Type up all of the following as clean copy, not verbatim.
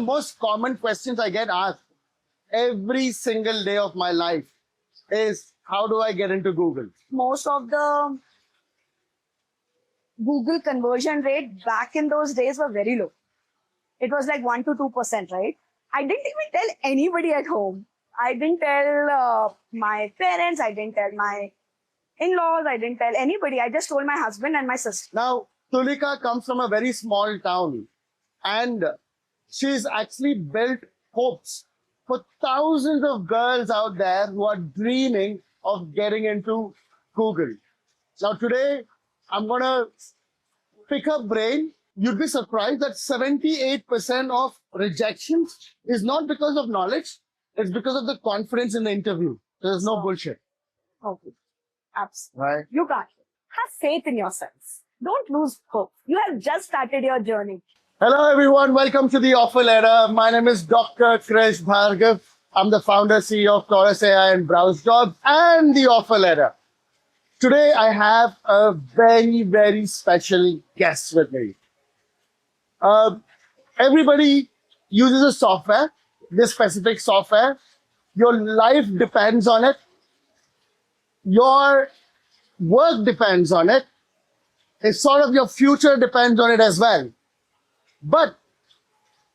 most common questions I get asked every single day of my life is, how do I get into Google? Most of the Google conversion rate back in those days were very low. It was like 1 to 2%, right? I didn't even tell anybody at home. I didn't tell my parents. I didn't tell my in-laws. I didn't tell anybody. I just told my husband and my sister. Now, Tulika comes from a very small town, and she's actually built hopes for thousands of girls out there who are dreaming of getting into Google. Now, today, I'm going to pick her brain. You'd be surprised that 78% of rejections is not because of knowledge. It's because of the confidence in the interview. There's no bullshit. Okay. Absolutely. Right? You got it. Have faith in yourself. Don't lose hope. You have just started your journey. Hello, everyone. Welcome to the Offer Letter. My name is Dr. Krish Bharggav. I'm the founder, CEO of Taurus AI and Browse Jobs and the Offer Letter. Today, I have a very, very special guest with me. Everybody uses a software, this specific software. Your life depends on it. Your work depends on it. It's sort of your future depends on it as well. But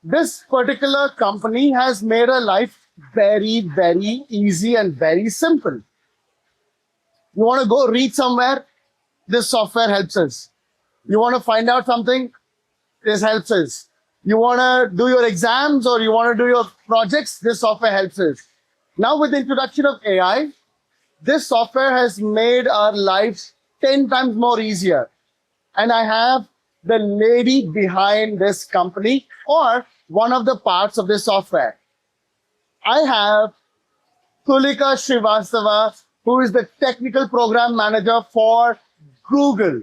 this particular company has made our life very, very easy and very simple. You want to go read somewhere? This software helps us. You want to find out something? This helps us. You want to do your exams or you want to do your projects? This software helps us. Now with the introduction of AI, this software has made our lives 10 times more easier. And I have the lady behind this company or one of the parts of this software. I have Tulika Srivastava, who is the technical program manager for Google.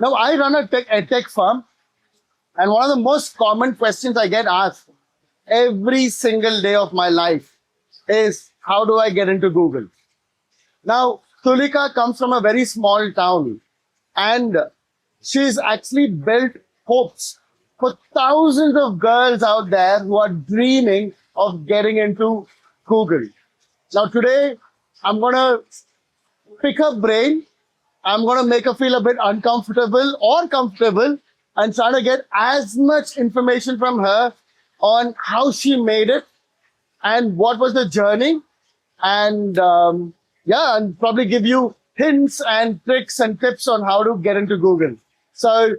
Now, I run a tech firm, and one of the most common questions I get asked every single day of my life is, how do I get into Google? Now, Tulika comes from a very small town, and she's actually built hopes for thousands of girls out there who are dreaming of getting into Google. Now, today, I'm going to pick her brain. I'm going to make her feel a bit uncomfortable or comfortable and try to get as much information from her on how she made it and what was the journey. And and probably give you hints and tricks and tips on how to get into Google. So,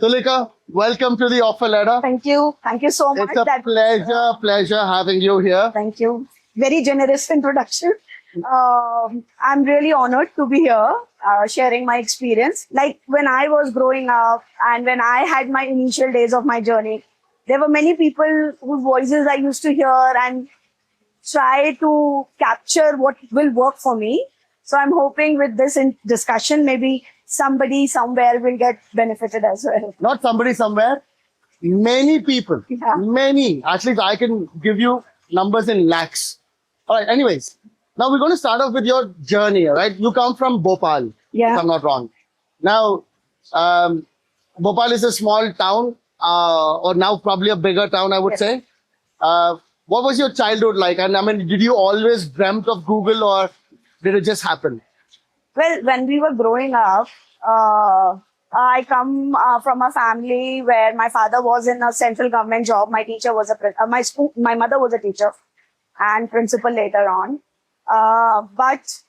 Tulika, welcome to the Offer Letter. Thank you. Thank you so much. It's a pleasure having you here. Thank you. Very generous introduction. I'm really honored to be here, sharing my experience. Like when I was growing up and when I had my initial days of my journey, there were many people whose voices I used to hear and try to capture what will work for me. So I'm hoping with this discussion, maybe somebody somewhere will get benefited as well. Not somebody somewhere, many people, Yeah. many. At least I can give you numbers in lakhs. All right, anyways. Now we're going to start off with your journey, right? You come from Bhopal, Yeah. if I'm not wrong. Now, Bhopal is a small town, or now probably a bigger town, I would say. What was your childhood like? And I mean, did you always dreamt of Google or did it just happen? Well, when we were growing up, I come from a family where my father was in a central government job. My teacher was my mother was a teacher and principal later on. But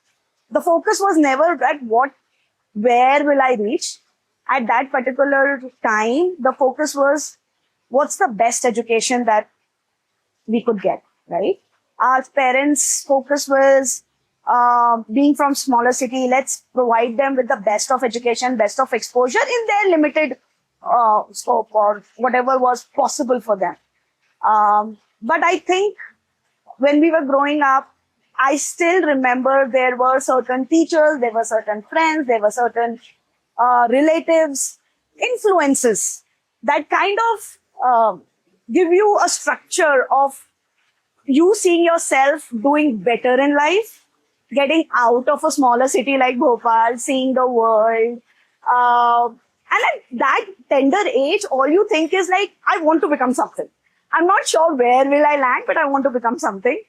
the focus was never at where will I reach? At that particular time, the focus was what's the best education that we could get, right? Our parents' focus was being from smaller city, let's provide them with the best of education, best of exposure in their limited scope or whatever was possible for them. But I think when we were growing up, I still remember there were certain teachers, there were certain friends, there were certain relatives, influences that kind of give you a structure of you seeing yourself doing better in life, getting out of a smaller city like Bhopal, seeing the world. And at that tender age, all you think is like, I want to become something. I'm not sure where will I land, but I want to become something.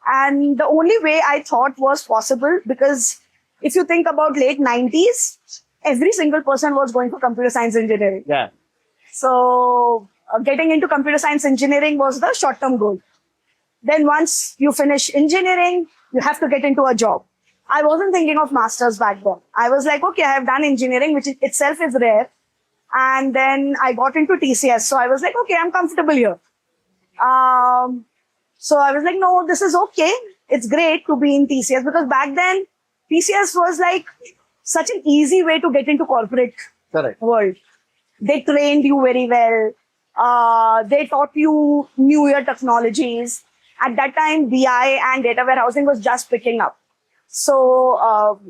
And the only way I thought was possible, because if you think about late 90s, every single person was going for computer science engineering. Yeah. So getting into computer science engineering was the short-term goal. Then once you finish engineering, you have to get into a job. I wasn't thinking of masters back then. I was like, okay, I have done engineering, which itself is rare. And then I got into TCS. So I was like, okay, I'm comfortable here. So I was like, no, this is okay. It's great to be in TCS, because back then TCS was like such an easy way to get into corporate Correct. world. They trained you very well. They taught you newer technologies. At that time, BI and data warehousing was just picking up. So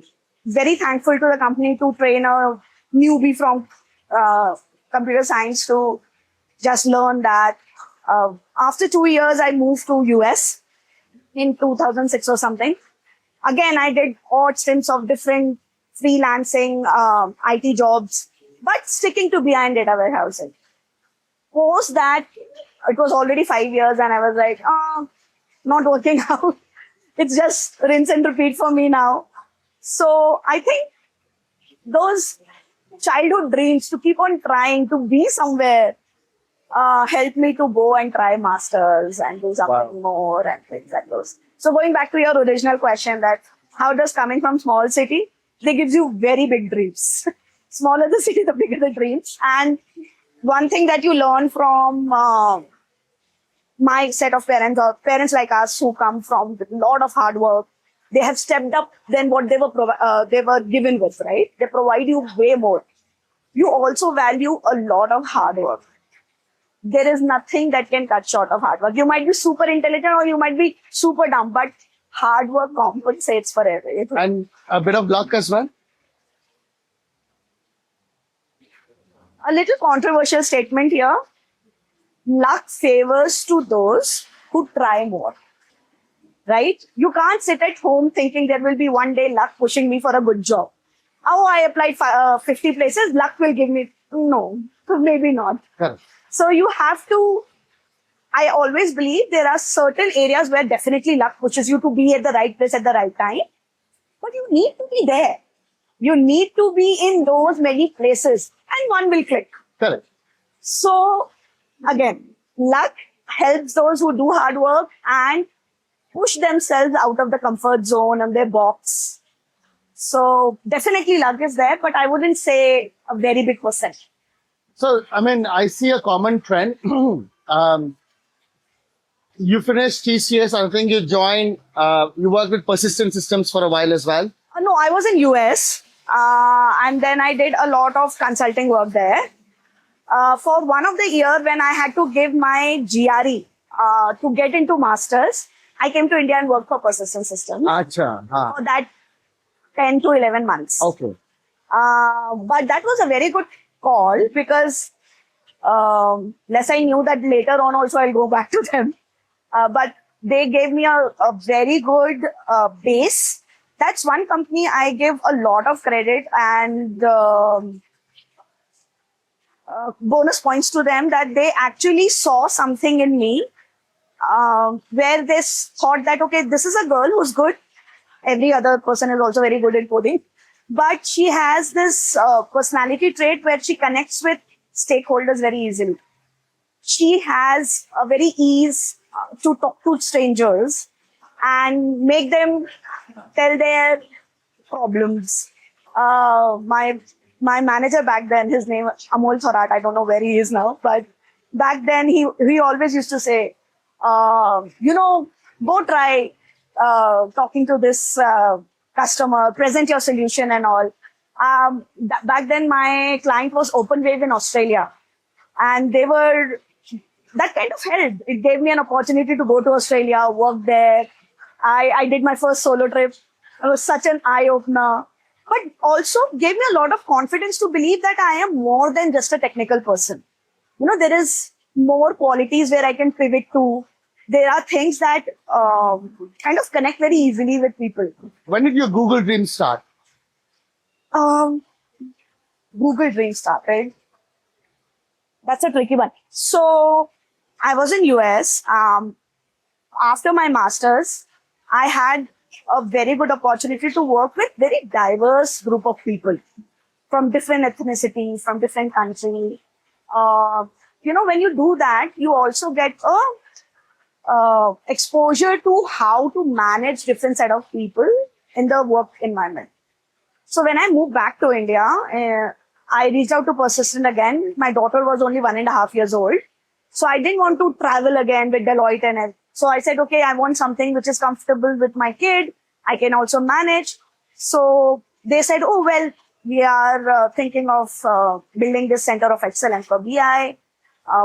very thankful to the company to train a newbie from computer science to just learn that. After 2 years, I moved to US in 2006 or something. Again, I did odd stints of different freelancing IT jobs, but sticking to BI and data warehousing. Post that, it was already 5 years, and I was like, not working out. It's just rinse and repeat for me now. So I think those childhood dreams to keep on trying to be somewhere helped me to go and try masters and do something more and things like those. So going back to your original question, that how does coming from small city, they gives you very big dreams. Smaller the city, the bigger the dreams. And one thing that you learn from my set of parents, or parents like us who come from a lot of hard work, they have stepped up than what they were given with, right? They provide you way more. You also value a lot of hard work. There is nothing that can cut short of hard work. You might be super intelligent or you might be super dumb, but hard work compensates for everything. And a bit of luck as well. A little controversial statement here. Luck favors to those who try more. Right? You can't sit at home thinking there will be one day luck pushing me for a good job. Oh, I applied 50 places, luck will give me. No, maybe not. Correct. So you have to, I always believe there are certain areas where definitely luck pushes you to be at the right place at the right time. But you need to be there. You need to be in those many places and one will click. Correct. So again, luck helps those who do hard work and push themselves out of the comfort zone and their box. So definitely luck is there, but I wouldn't say a very big percent. So, I mean, I see a common trend. You finished TCS, I think you joined, you worked with Persistent Systems for a while as well. No, I was in US and then I did a lot of consulting work there. For one of the year when I had to give my GRE to get into masters, I came to India and worked for Persistent Systems. Acha, For that 10 to 11 months. Okay. But that was a very good call because less I knew that later on also I'll go back to them. But they gave me a very good base. That's one company I give a lot of credit and bonus points to them, that they actually saw something in me where they thought that, okay, this is a girl who's good. Every other person is also very good in coding. But she has this personality trait where she connects with stakeholders very easily. She has a very ease to talk to strangers and make them tell their problems. My manager back then, his name Amol Thorat, I don't know where he is now, but back then he always used to say, go try talking to this customer, present your solution and all. Back then my client was OpenWave in Australia, and that kind of helped. It gave me an opportunity to go to Australia, work there. I did my first solo trip. It was such an eye-opener, but also gave me a lot of confidence to believe that I am more than just a technical person. There is more qualities where I can pivot to. There are things that kind of connect very easily with people. When did your Google dream start? Google dream start, right? That's a tricky one. So I was in US. After my master's, I had a very good opportunity to work with very diverse group of people from different ethnicities, from different countries. Uh, when you do that, you also get a exposure to how to manage different set of people in the work environment. So when I moved back to India, I reached out to Persistent again. My daughter was only 1.5 years old. So I didn't want to travel again with Deloitte and everything. So I said, okay, I want something which is comfortable with my kid. I can also manage. So they said, oh, well, we are thinking of building this center of excellence for BI.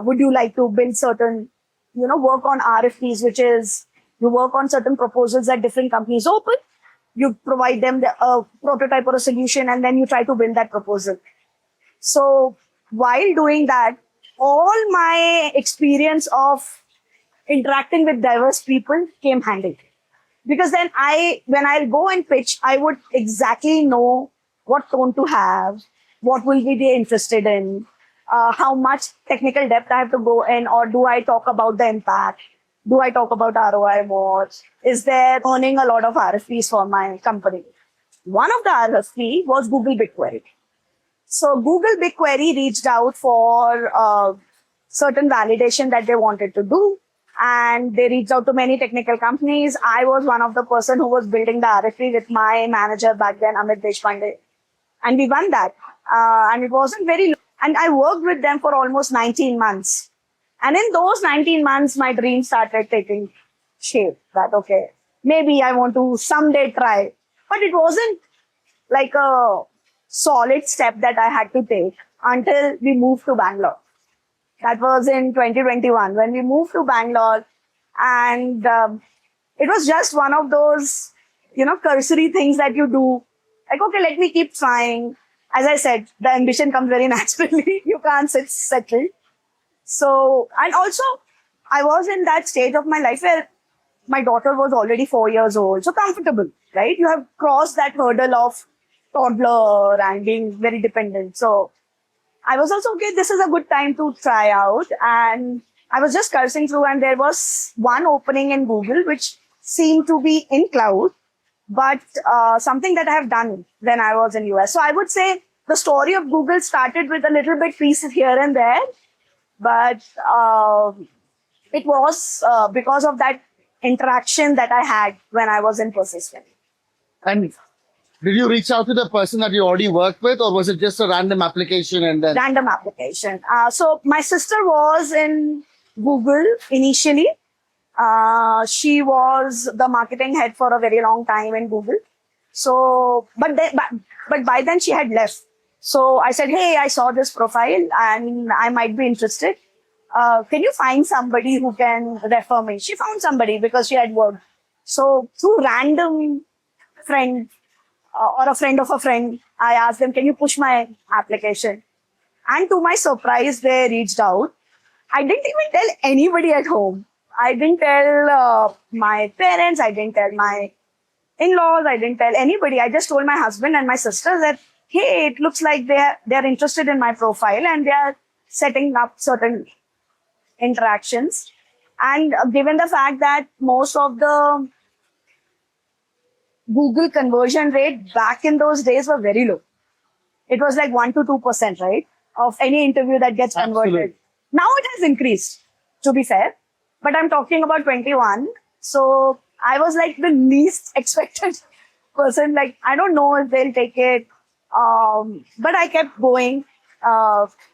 Would you like to build certain, work on RFPs, which is you work on certain proposals that different companies open. You provide them a prototype or a solution, and then you try to build that proposal. So while doing that, all my experience of interacting with diverse people came handy. Because then when I'll go and pitch, I would exactly know what tone to have, what will be they interested in, how much technical depth I have to go in, or do I talk about the impact? Do I talk about ROI more? Is there earning a lot of RFPs for my company? One of the RFP was Google BigQuery. So Google BigQuery reached out for certain validation that they wanted to do. And they reached out to many technical companies. I was one of the person who was building the RFP with my manager back then, Amit Deshpande. And we won that. And it wasn't very long. And I worked with them for almost 19 months. And in those 19 months, my dream started taking shape that, okay, maybe I want to someday try. But it wasn't like a solid step that I had to take until we moved to Bangalore. That was in 2021 when we moved to Bangalore, and it was just one of those, cursory things that you do. Like, okay, let me keep trying. As I said, the ambition comes very naturally. You can't sit settled. So, and also I was in that stage of my life where my daughter was already 4 years old. So comfortable, right? You have crossed that hurdle of toddler and being very dependent. So I was also, okay, this is a good time to try out. And I was just cursing through, and there was one opening in Google, which seemed to be in cloud, but something that I have done when I was in US. So I would say the story of Google started with a little bit pieces here and there, but it was because of that interaction that I had when I was in Persistent. And did you reach out to the person that you already worked with, or was it just a random application and then? Random application. So my sister was in Google initially. She was the marketing head for a very long time in Google. So, but by then she had left. So I said, hey, I saw this profile and I might be interested. Can you find somebody who can refer me? She found somebody because she had worked. So through random friend, or a friend of a friend, I asked them, can you push my application? And to my surprise, they reached out. I didn't even tell anybody at home. I didn't tell my parents. I didn't tell my in-laws. I didn't tell anybody. I just told my husband and my sister that, hey, it looks like they're interested in my profile and they are setting up certain interactions. And given the fact that most of the Google conversion rate back in those days were very low. It was like 1 to 2%, right? Of any interview that gets converted. Absolutely. Now it has increased, to be fair. But I'm talking about 21. So I was like the least expected person. Like, I don't know if they'll take it. But I kept going.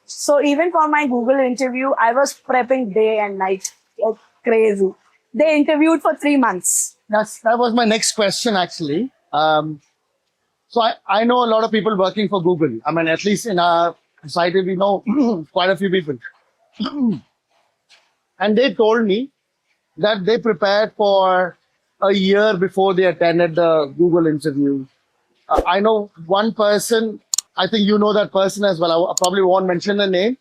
So even for my Google interview, I was prepping day and night. Like crazy. They interviewed for 3 months. That was my next question, actually. So I know a lot of people working for Google. I mean, at least in our society, we know quite a few people. And they told me that they prepared for a year before they attended the Google interview. I know one person, I think you know that person as well. I probably won't mention the name.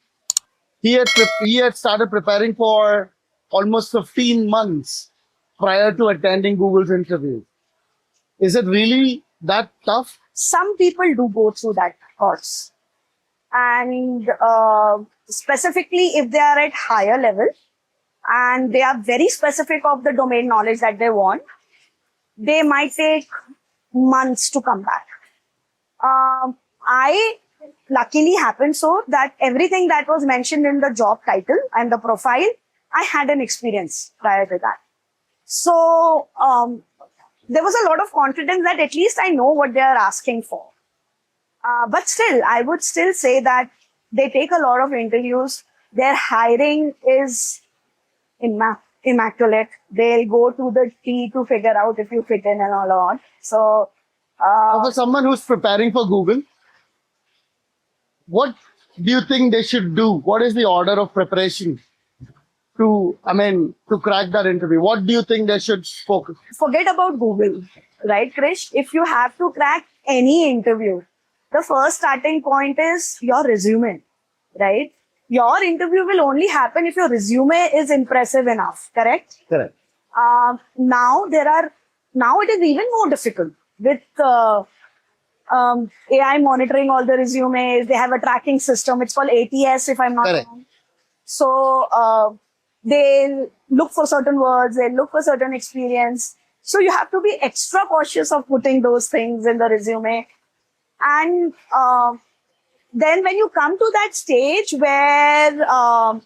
He had started preparing for almost 15 months prior to attending Google's interview. Is it really that tough? Some people do go through that course. And specifically, if they are at higher level, and they are very specific of the domain knowledge that they want, they might take months to come back. I luckily happened so that everything that was mentioned in the job title and the profile, I had an experience prior to that. So there was a lot of confidence that at least I know what they are asking for. But still, I would still say that they take a lot of interviews. Their hiring is immaculate. They'll go to the T to figure out if you fit in and all on. So, For someone who's preparing for Google, what do you think they should do? What is the order of preparation to crack that interview? What do you think they should focus? forget about Google, right, Krish? If you have to crack any interview, the first starting point is your resume, right? Your interview will only happen if your resume is impressive enough, correct? Correct. Now it is even more difficult with AI monitoring all the resumes. They have a tracking system. It's called ATS, if I'm not Correct. wrong. So they look for certain words, they look for certain experience. So you have to be extra cautious of putting those things in the resume. And then when you come to that stage where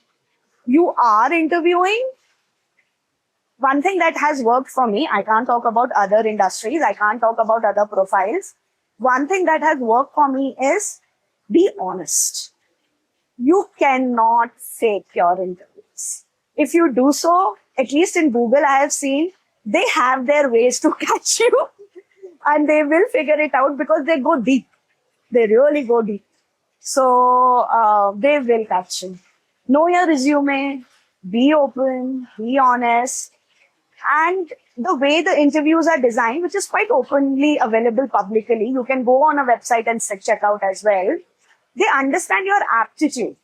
you are interviewing, one thing that has worked for me, I can't talk about other industries, I can't talk about other profiles. One thing that has worked for me is be honest. You cannot fake your interviews. If you do so, at least in Google, I have seen they have their ways to catch you and they will figure it out because they go deep. They really go deep. So they will catch you. Know your resume, be open, be honest. And the way the interviews are designed, which is quite openly available publicly, you can go on a website and check out as well. They understand your aptitude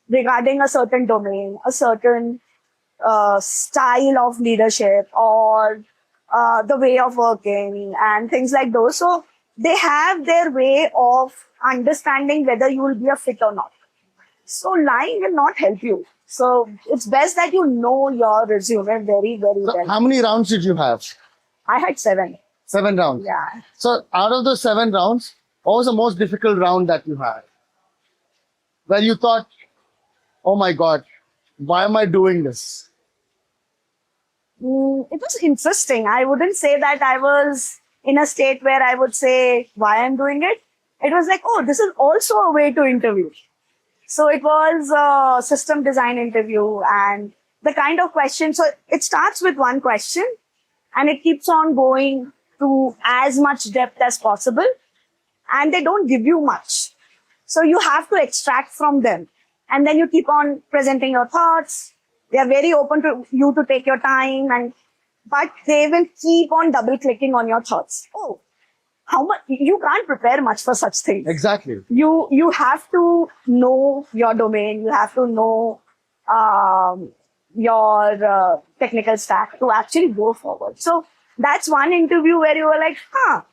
regarding a certain domain, a certain style of leadership, or the way of working and things like those. So they have their way of understanding whether you will be a fit or not. So lying will not help you. So it's best that you know your resume very, very So well. how many rounds did you have? I had 7. 7 rounds. Yeah. So out of those 7 rounds, what was the most difficult round that you had? Where you thought, oh my God, why am I doing this? It was interesting. I wouldn't say that I was in a state where I would say why I'm doing it. It was like, oh, this is also a way to interview. So it was a system design interview, and the kind of question. So it starts with one question and it keeps on going to as much depth as possible, and they don't give you much. So you have to extract from them, and then you keep on presenting your thoughts. They are very open to you to take your time, but they will keep on double clicking on your thoughts. Oh, how much? You can't prepare much for such things. Exactly. You have to know your domain. You have to know your technical stack to actually go forward. So that's one interview where you were like, I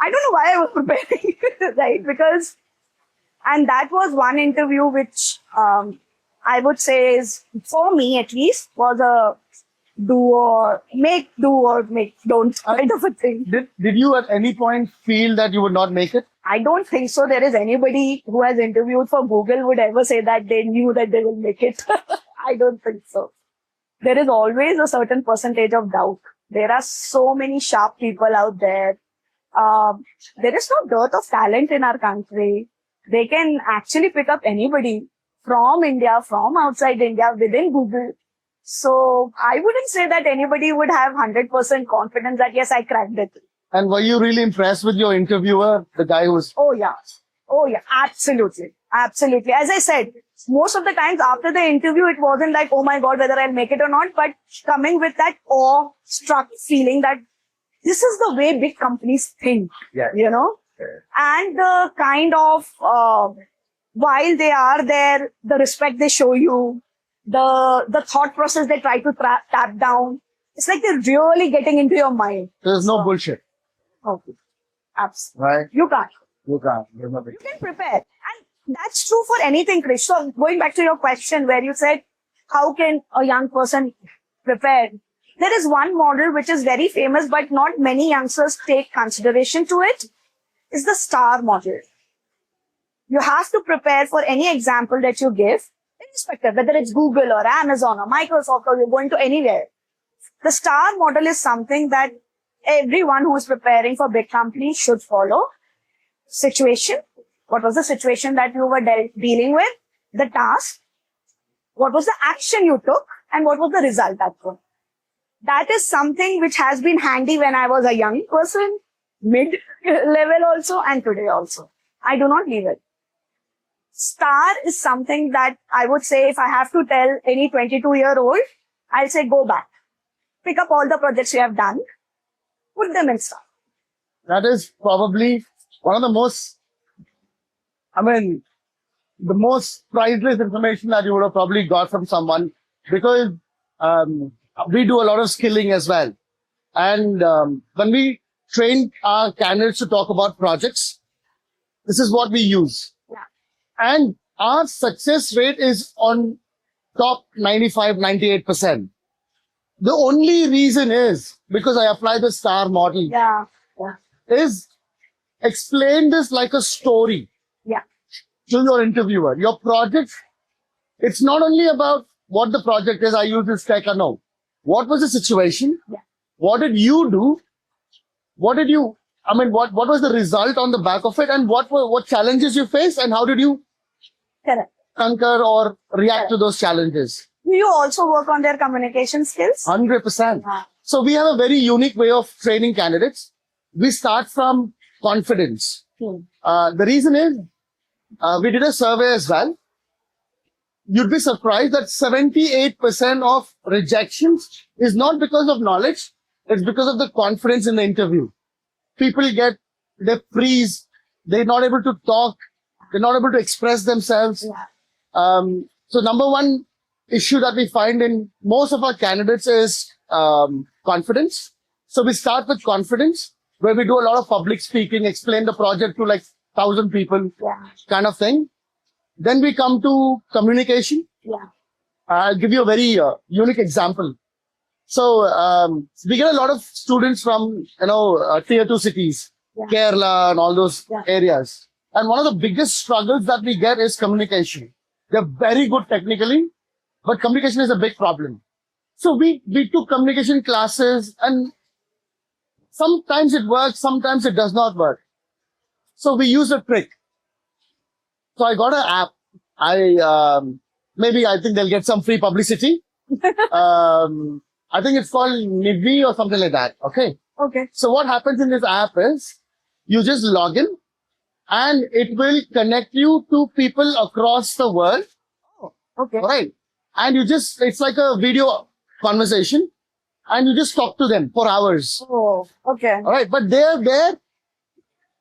don't know why I was preparing, right? Because, and that was one interview which I would say is, for me at least, was a do or make don't kind of a thing. Did you at any point feel that you would not make it? I don't think so. There is anybody who has interviewed for Google would ever say that they knew that they will make it. I don't think so. There is always a certain percentage of doubt. There are so many sharp people out there. There is no dearth of talent in our country. They can actually pick up anybody from India, from outside India, within Google. So I wouldn't say that anybody would have 100% confidence that, yes, I cracked it. And were you really impressed with your interviewer, the guy who was... Oh, yeah. Absolutely. Absolutely. As I said, most of the times after the interview, it wasn't like, oh my God, whether I'll make it or not, but coming with that awe-struck feeling that this is the way big companies think, you know? Yeah. And the kind of, while they are there, the respect they show you, the thought process they try to tap down, it's like they're really getting into your mind. There's no bullshit. Okay. Absolutely. Right? You can't. You can't. You can prepare. And that's true for anything, Krish. So going back to your question where you said, how can a young person prepare? There is one model which is very famous, but not many youngsters take consideration to it. It's the STAR model. You have to prepare for any example that you give, irrespective whether it's Google or Amazon or Microsoft or you're going to anywhere. The STAR model is something that everyone who is preparing for big companies should follow. Situation. What was the situation that you were dealing with? The task. What was the action you took? And what was the result that was? That is something which has been handy when I was a young person, mid-level also, and today also. I do not leave it. STAR is something that I would say if I have to tell any 22-year-old, I'll say go back. Pick up all the projects you have done, put them in STAR. That is probably one of the most, the most priceless information that you would have probably got from someone, because we do a lot of skilling as well. And when we train our candidates to talk about projects, this is what we use. Yeah. And our success rate is on top 95, 98%. The only reason is because I apply the STAR model. Yeah. Is explain this like a story. Yeah. To your interviewer. Your project, it's not only about what the project is, I use this tech or no. What was the situation? Yeah. What did you do? What was the result on the back of it? And what challenges you faced and how did you Correct. conquer or react to those challenges? Do you also work on their communication skills? 100%. Yeah. So we have a very unique way of training candidates. We start from confidence. The reason is, we did a survey as well. You'd be surprised that 78% of rejections is not because of knowledge. It's because of the confidence in the interview. People they freeze. They're not able to talk. They're not able to express themselves. Yeah. So number one issue that we find in most of our candidates is confidence. So we start with confidence, where we do a lot of public speaking, explain the project to like 1,000 people, kind of thing. Then we come to communication. Yeah. I'll give you a very unique example. So we get a lot of students from tier 2 cities, Kerala and all those areas. And one of the biggest struggles that we get is communication. They're very good technically, but communication is a big problem. So we took communication classes, and sometimes it works, sometimes it does not work. So we use a trick. So I got an app. I think they'll get some free publicity. I think it's called Nivi or something like that. Okay. So what happens in this app is you just log in and it will connect you to people across the world. Okay. Right. And it's like a video conversation and you just talk to them for hours. Oh, okay. All right. But they're there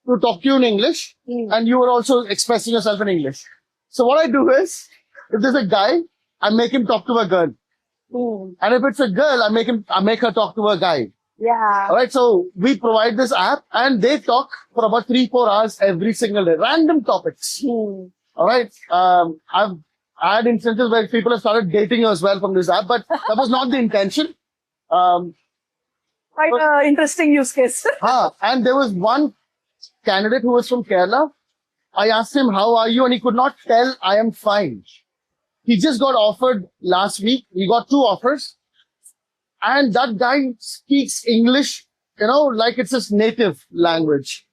to talk to you in English and you are also expressing yourself in English. So what I do is, if there's a guy, I make him talk to a girl. And if it's a girl, I make her talk to a guy. Yeah. All right. So we provide this app and they talk for about 3-4 hours every single day. Random topics. All right. I've had instances where people have started dating as well from this app, but that was not the intention. Quite an interesting use case. And there was one candidate who was from Kerala. I asked him, how are you? And he could not tell I am fine. He just got offered last week. He got 2 offers. And that guy speaks English, like it's his native language.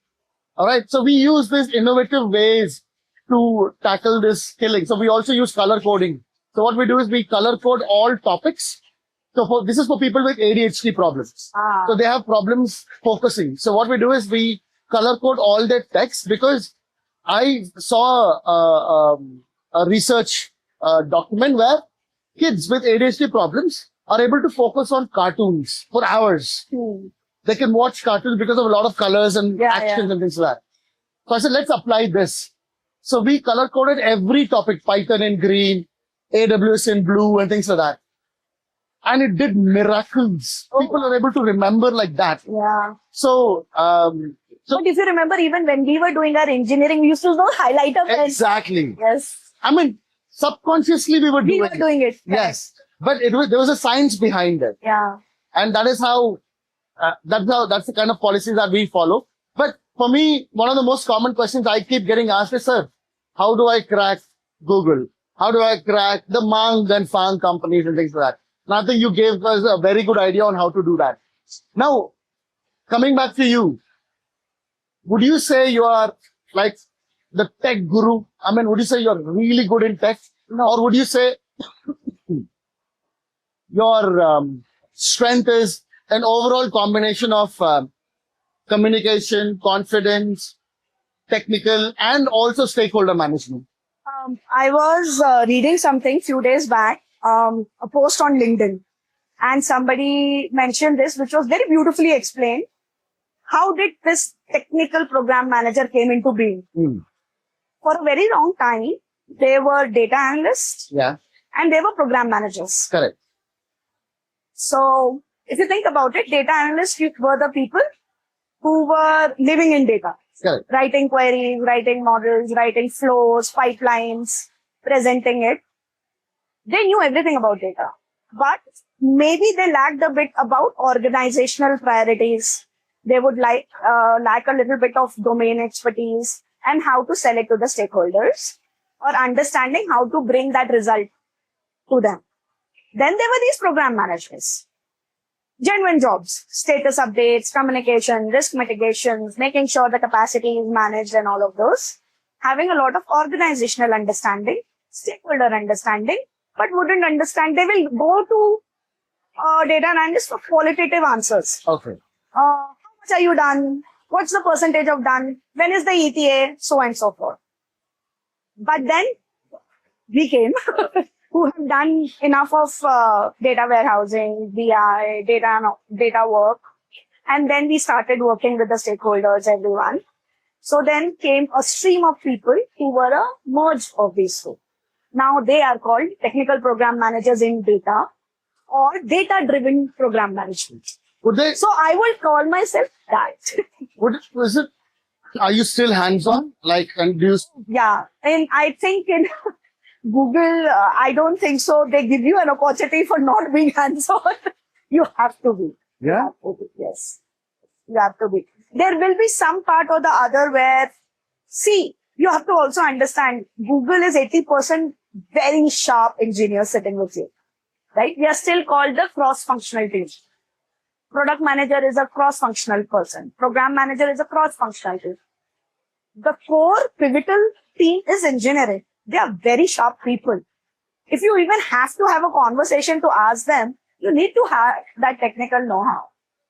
All right. So we use these innovative ways to tackle this killing. So we also use color coding. So what we do is we color code all topics. So this is for people with ADHD problems. So they have problems focusing. So what we do is we color code all their text, because I saw a research document where kids with ADHD problems are able to focus on cartoons for hours. They can watch cartoons because of a lot of colors and actions and things like that. So I said, let's apply this. So we color coded every topic, Python in green, AWS in blue and things like that. And it did miracles. People are able to remember like that. Yeah. So, but if you remember, even when we were doing our engineering, we used to use those highlighter pens. Exactly. Yes. subconsciously we were We doing were doing it. Yes. But there was a science behind it. Yeah. And that is how, that's the kind of policies that we follow. But for me, one of the most common questions I keep getting asked is, sir, how do I crack Google? How do I crack the Mang and Fang companies and things like that? And I think you gave us a very good idea on how to do that. Now, coming back to you, would you say you are like the tech guru? I mean, would you say you're really good in tech? No. Or would you say your strength is an overall combination of communication, confidence, technical, and also stakeholder management? I was reading something few days back, a post on LinkedIn, and somebody mentioned this, which was very beautifully explained. How did this technical program manager came into being? For a very long time, they were data analysts Yeah, and they were program managers. correct. So if you think about it, data analysts were the people who were living in data, Correct. writing queries, writing models, writing flows, pipelines, presenting it. They knew everything about data, but maybe they lacked a bit about organizational priorities. They would lack a little bit of domain expertise and how to sell it to the stakeholders or understanding how to bring that result to them. Then there were these program managers. Genuine jobs, status updates, communication, risk mitigations, making sure the capacity is managed and all of those. Having a lot of organizational understanding, stakeholder understanding, but wouldn't understand. They will go to data analysts for qualitative answers. Okay. How much are you done? What's the percentage of done? When is the ETA? So on and so forth. But then we came who have done enough of data warehousing, BI, data work. And then we started working with the stakeholders, everyone. So then came a stream of people who were a merge of these two. Now they are called technical program managers in data or data-driven program management. Would they, So I would call myself that. are you still hands-on? Like, and do you, Yeah. And I think in Google, I don't think so. They give you an opportunity for not being hands-on. You have to be. yeah? You have to be. Yes. You have to be. There will be some part or the other where, see, you have to also understand Google is 80% very sharp engineers sitting with you. Right? We are still called the cross-functional team. Product manager is a cross-functional person. Program manager is a cross-functional team. The core pivotal team is engineering. They are very sharp people. If you even have to have a conversation to ask them, you need to have that technical know-how.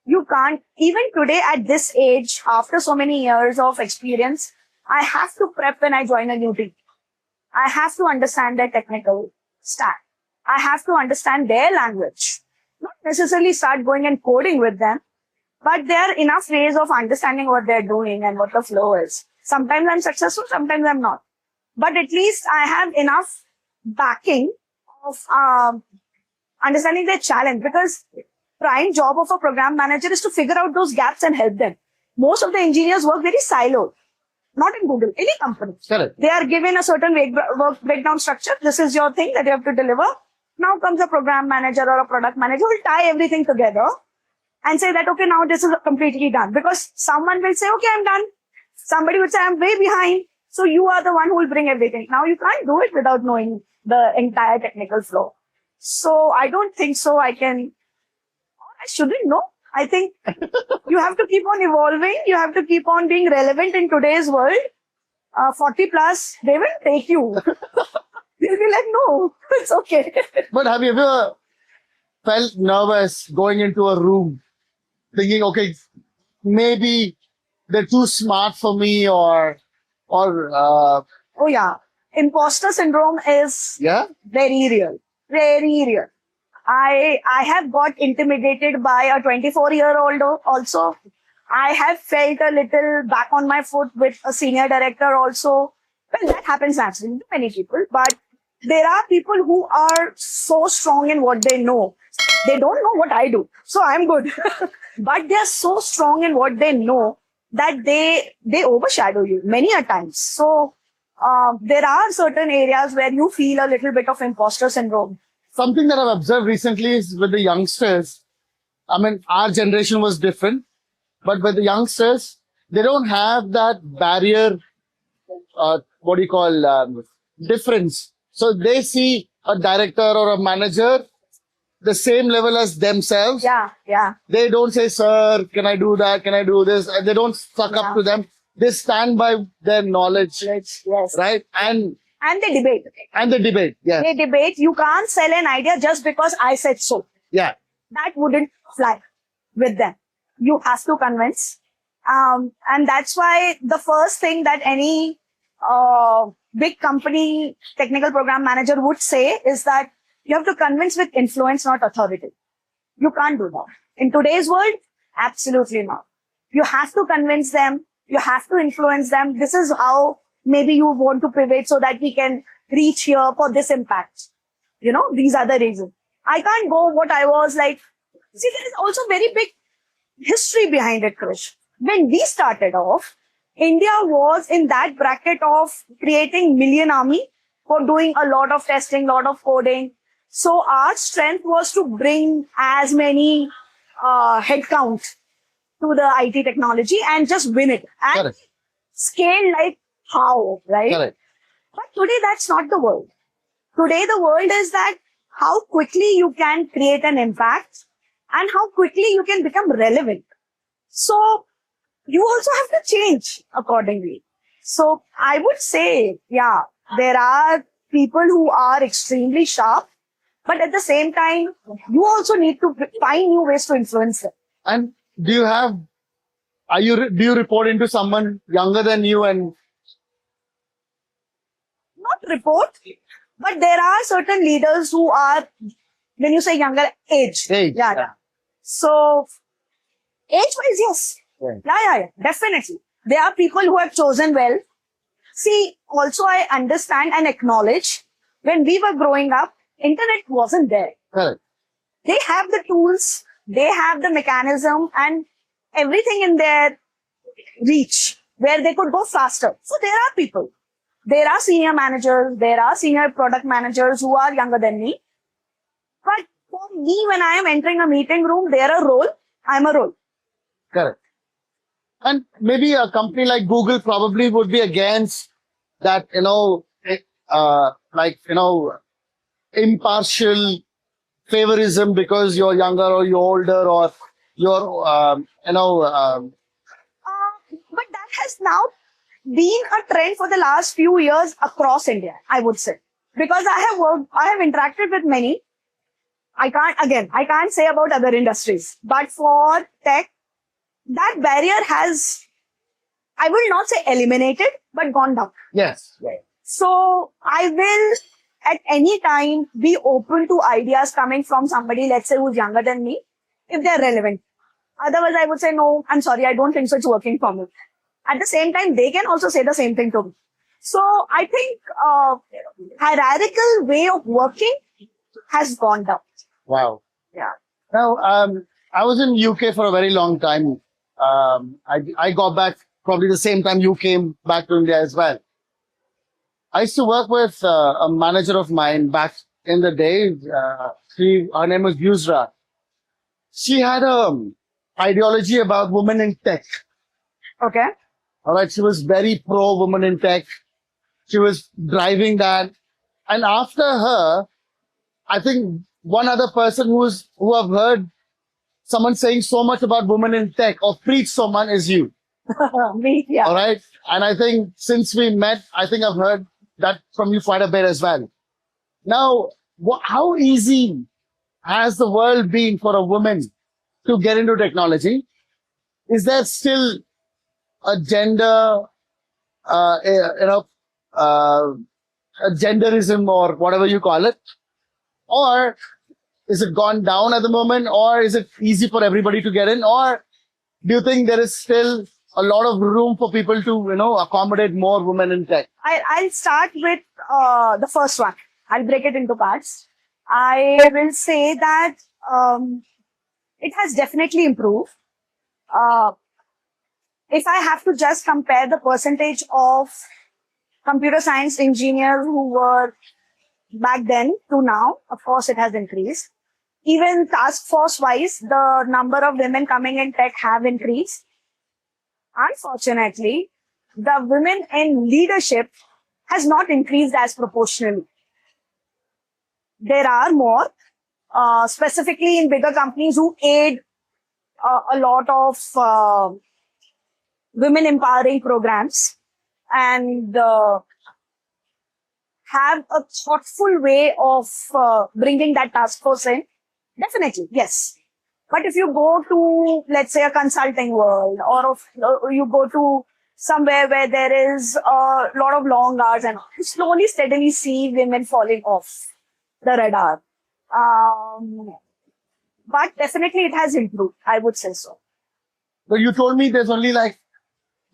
You can't, even today at this age, after so many years of experience, I have to prep when I join a new team. I have to understand their technical stack. I have to understand their language. Not necessarily start going and coding with them, but there are enough ways of understanding what they're doing and what the flow is. Sometimes I'm successful, sometimes I'm not. But at least I have enough backing of understanding their challenge, because prime job of a program manager is to figure out those gaps and help them. Most of the engineers work very siloed. Not in Google, any company. Correct. They are given a certain work breakdown structure. This is your thing that you have to deliver. Now comes a program manager or a product manager who will tie everything together and say that, okay, now this is completely done. Because someone will say, okay, I'm done. Somebody would say, I'm way behind. So you are the one who will bring everything. Now you can't do it without knowing the entire technical flow. So I don't think so. I shouldn't know. I think you have to keep on evolving. You have to keep on being relevant in today's world. 40 plus, they will take you. They'll be like, no, it's okay. But have you ever felt nervous going into a room thinking, okay, maybe they're too smart for me or Oh yeah. Imposter syndrome is yeah? very real. Very real. I have got intimidated by a 24-year-old also. I have felt a little back on my foot with a senior director also. Well, that happens naturally to many people, but there are people who are so strong in what they know. They don't know what I do, so I'm good. But they're so strong in what they know that they overshadow you many a times. So there are certain areas where you feel a little bit of imposter syndrome. Something that I've observed recently is with the youngsters. I mean, our generation was different, but with the youngsters, they don't have that barrier, what do you call, difference. So they see a director or a manager the same level as themselves. Yeah, yeah. They don't say, sir, can I do that? Can I do this? And they don't suck up to them. They stand by their knowledge, Yes. right? And they debate. they debate. Yeah. They debate. You can't sell an idea just because I said so. Yeah. That wouldn't fly with them. You have to convince. And that's why the first thing that any big company technical program manager would say is that you have to convince with influence, not authority. You can't do that. In today's world, absolutely not. You have to convince them. You have to influence them. This is how maybe you want to pivot so that we can reach here for this impact. You know, these are the reasons. I can't go what I was like. See, there is also very big history behind it, Krish. When we started off, India was in that bracket of creating million army for doing a lot of testing, lot of coding. So our strength was to bring as many headcount to the IT technology and just win it and Correct. scale like how, right? Correct. But today that's not the world. Today the world is that how quickly you can create an impact and how quickly you can become relevant. So you also have to change accordingly. So I would say, yeah, there are people who are extremely sharp, but at the same time, you also need to find new ways to influence them. And do you report into someone younger than you? And Not report, but there are certain leaders who are, when you say younger, age. Yeah. So, age-wise, yes. Yeah, definitely. There are people who have chosen well. See, also I understand and acknowledge when we were growing up, internet wasn't there. Correct. They have the tools, they have the mechanism and everything in their reach where they could go faster. So there are people. There are senior managers, there are senior product managers who are younger than me. But for me, when I am entering a meeting room, they're a role, I'm a role. Correct. And maybe a company like Google probably would be against that, impartial favorism because you're younger or you're older or you're, But that has now been a trend for the last few years across India, I would say. Because I have interacted with many. I can't say about other industries, but for tech, that barrier has, I will not say eliminated, but gone down. yes. So I will at any time be open to ideas coming from somebody, let's say, who's younger than me, if they're relevant. Otherwise, I would say, no, I'm sorry, I don't think so. It's working for me. At the same time, they can also say the same thing to me. So I think hierarchical way of working has gone down. Wow. Yeah. Now, I was in UK for a very long time. I got back probably the same time you came back to India as well. I used to work with a manager of mine back in the day. Her name was Yusra. She had a ideology about women in tech. Okay. All right. She was very pro women in tech. She was driving that. And after her, I think one other person who I've heard someone saying so much about women in tech or preach so much is you. Me, yeah. All right. And I think since we met, I think I've heard that from you quite a bit as well. Now, how easy has the world been for a woman to get into technology? Is there still a gender, a genderism or whatever you call it? Or is it gone down at the moment? Or is it easy for everybody to get in? Or do you think there is still a lot of room for people to, accommodate more women in tech? I'll start with the first one. I'll break it into parts. I will say that it has definitely improved. If I have to just compare the percentage of computer science engineers who were back then to now. Of course, it has increased. Even task force wise, the number of women coming in tech have increased. Unfortunately, the women in leadership has not increased as proportionally. There are more, specifically in bigger companies who aid a lot of women empowering programs and have a thoughtful way of bringing that task force in. Definitely, yes. But if you go to, let's say, a consulting world, or you go to somewhere where there is a lot of long hours, and you slowly, steadily see women falling off the radar. But definitely it has improved. I would say so. So you told me there's only like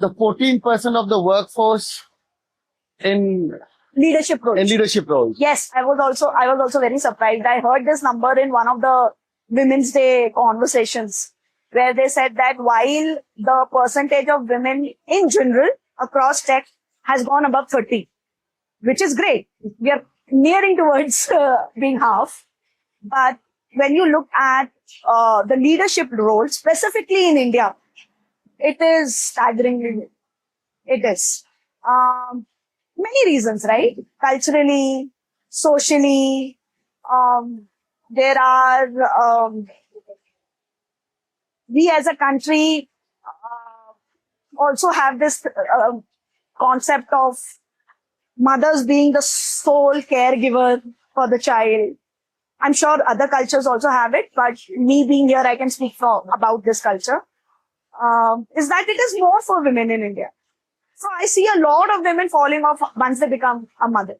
the 14% of the workforce in Leadership roles. leadership roles. Yes, I was also very surprised. I heard this number in one of the Women's Day conversations where they said that while the percentage of women in general across tech has gone above 30, which is great. We are nearing towards being half. But when you look at the leadership role, specifically in India, it is staggeringly. It is. Many reasons, right? Culturally, socially, there are, we as a country also have this concept of mothers being the sole caregiver for the child. I'm sure other cultures also have it, but me being here, I can speak about this culture. Is that it is more for women in India. So I see a lot of women falling off once they become a mother,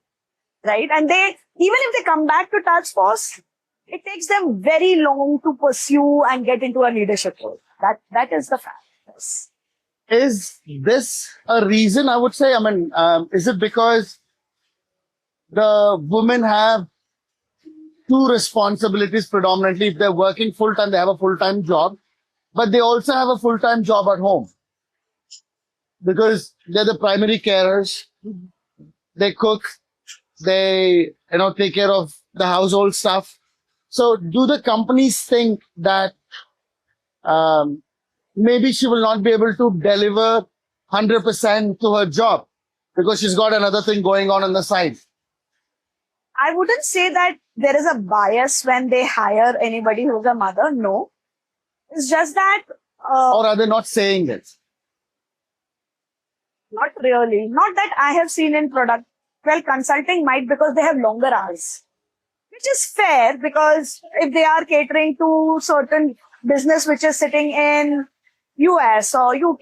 right? And even if they come back to task force, it takes them very long to pursue and get into a leadership role. That is the fact. Yes. Is this a reason, I would say? I mean, is it because the women have two responsibilities predominantly? If they're working full-time, they have a full-time job, but they also have a full-time job at home because they're the primary carers. They cook, they, take care of the household stuff. So do the companies think that maybe she will not be able to deliver 100% to her job because she's got another thing going on the side? I wouldn't say that there is a bias when they hire anybody who's a mother. No. It's just that... or are they not saying it? Not really. Not that I have seen in product. Well, consulting might because they have longer hours. Which is fair because if they are catering to certain business which is sitting in US or UK,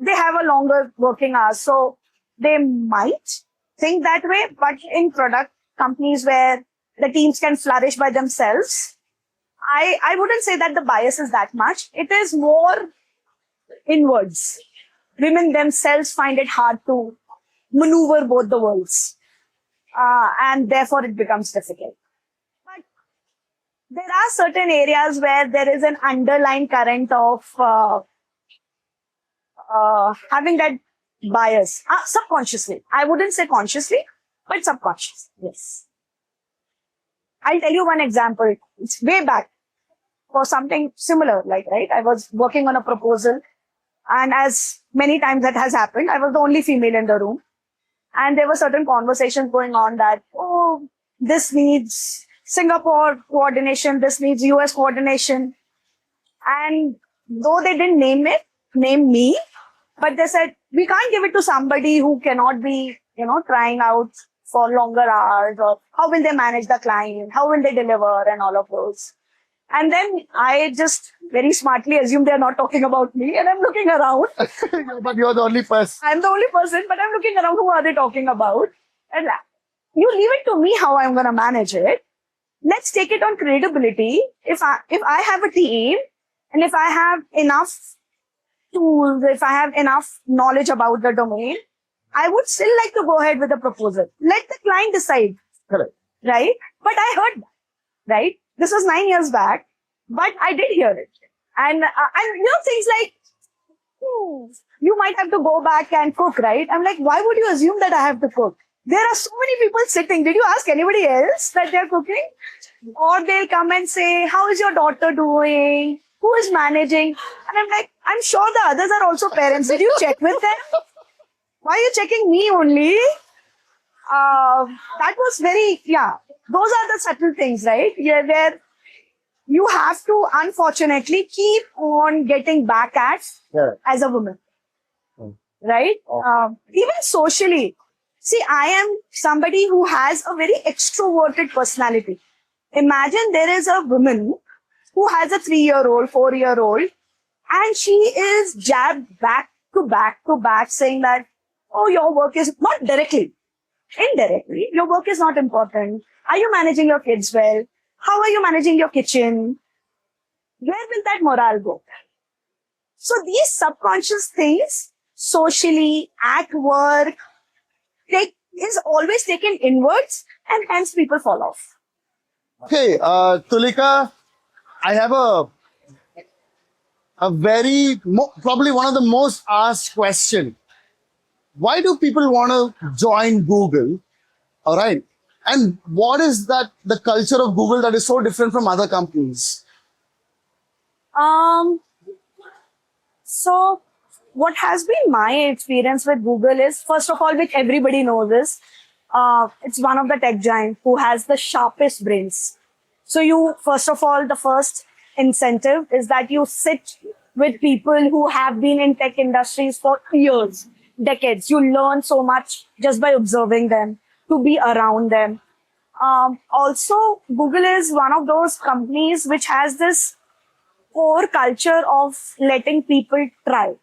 they have a longer working hours. So they might think that way. But in product companies where the teams can flourish by themselves, I wouldn't say that the bias is that much. It is more inwards. Women themselves find it hard to maneuver both the worlds. And therefore it becomes difficult. But there are certain areas where there is an underlying current of having that bias. Subconsciously. I wouldn't say consciously, but subconsciously. Yes. I'll tell you one example. It's way back for something similar, right? I was working on a proposal. And as many times that has happened, I was the only female in the room. And there were certain conversations going on that, this needs Singapore coordination, this needs US coordination. And though they didn't name me, but they said, we can't give it to somebody who cannot be, trying out for longer hours, or how will they manage the client? How will they deliver and all of those? And then I just very smartly assumed they're not talking about me, and I'm looking around. But you're the only person. I'm the only person, but I'm looking around. Who are they talking about? And you leave it to me how I'm going to manage it. Let's take it on credibility. If I have a team and if I have enough tools, if I have enough knowledge about the domain, I would still like to go ahead with the proposal. Let the client decide. Correct. Right? But I heard that, right? This was 9 years back, but I did hear it. And things like, You might have to go back and cook, right? I'm like, why would you assume that I have to cook? There are so many people sitting. Did you ask anybody else that they're cooking? Or they'll come and say, how is your daughter doing? Who is managing? And I'm like, I'm sure the others are also parents. Did you check with them? Why are you checking me only? That was very, yeah. Those are the subtle things, right? Yeah, where you have to, unfortunately, keep on getting back at Yeah. as a woman, right? Even socially. See, I am somebody who has a very extroverted personality. Imagine there is a woman who has a 3-year-old, 4-year-old, and she is jabbed back to back to back saying that, oh, your work is not directly, indirectly, your work is not important. Are you managing your kids well? How are you managing your kitchen? Where will that morale go? So these subconscious things, socially, at work, is always taken inwards, and hence people fall off. Okay, Tulika, I have a very, probably one of the most asked question. Why do people want to join Google? All right. And what is that, the culture of Google that is so different from other companies? So what has been my experience with Google is, first of all, which everybody knows is, it's one of the tech giants who has the sharpest brains. So you, first of all, the first incentive is that you sit with people who have been in tech industries for years, decades. You learn so much just by observing them, to be around them. Also, Google is one of those companies which has this core culture of letting people try.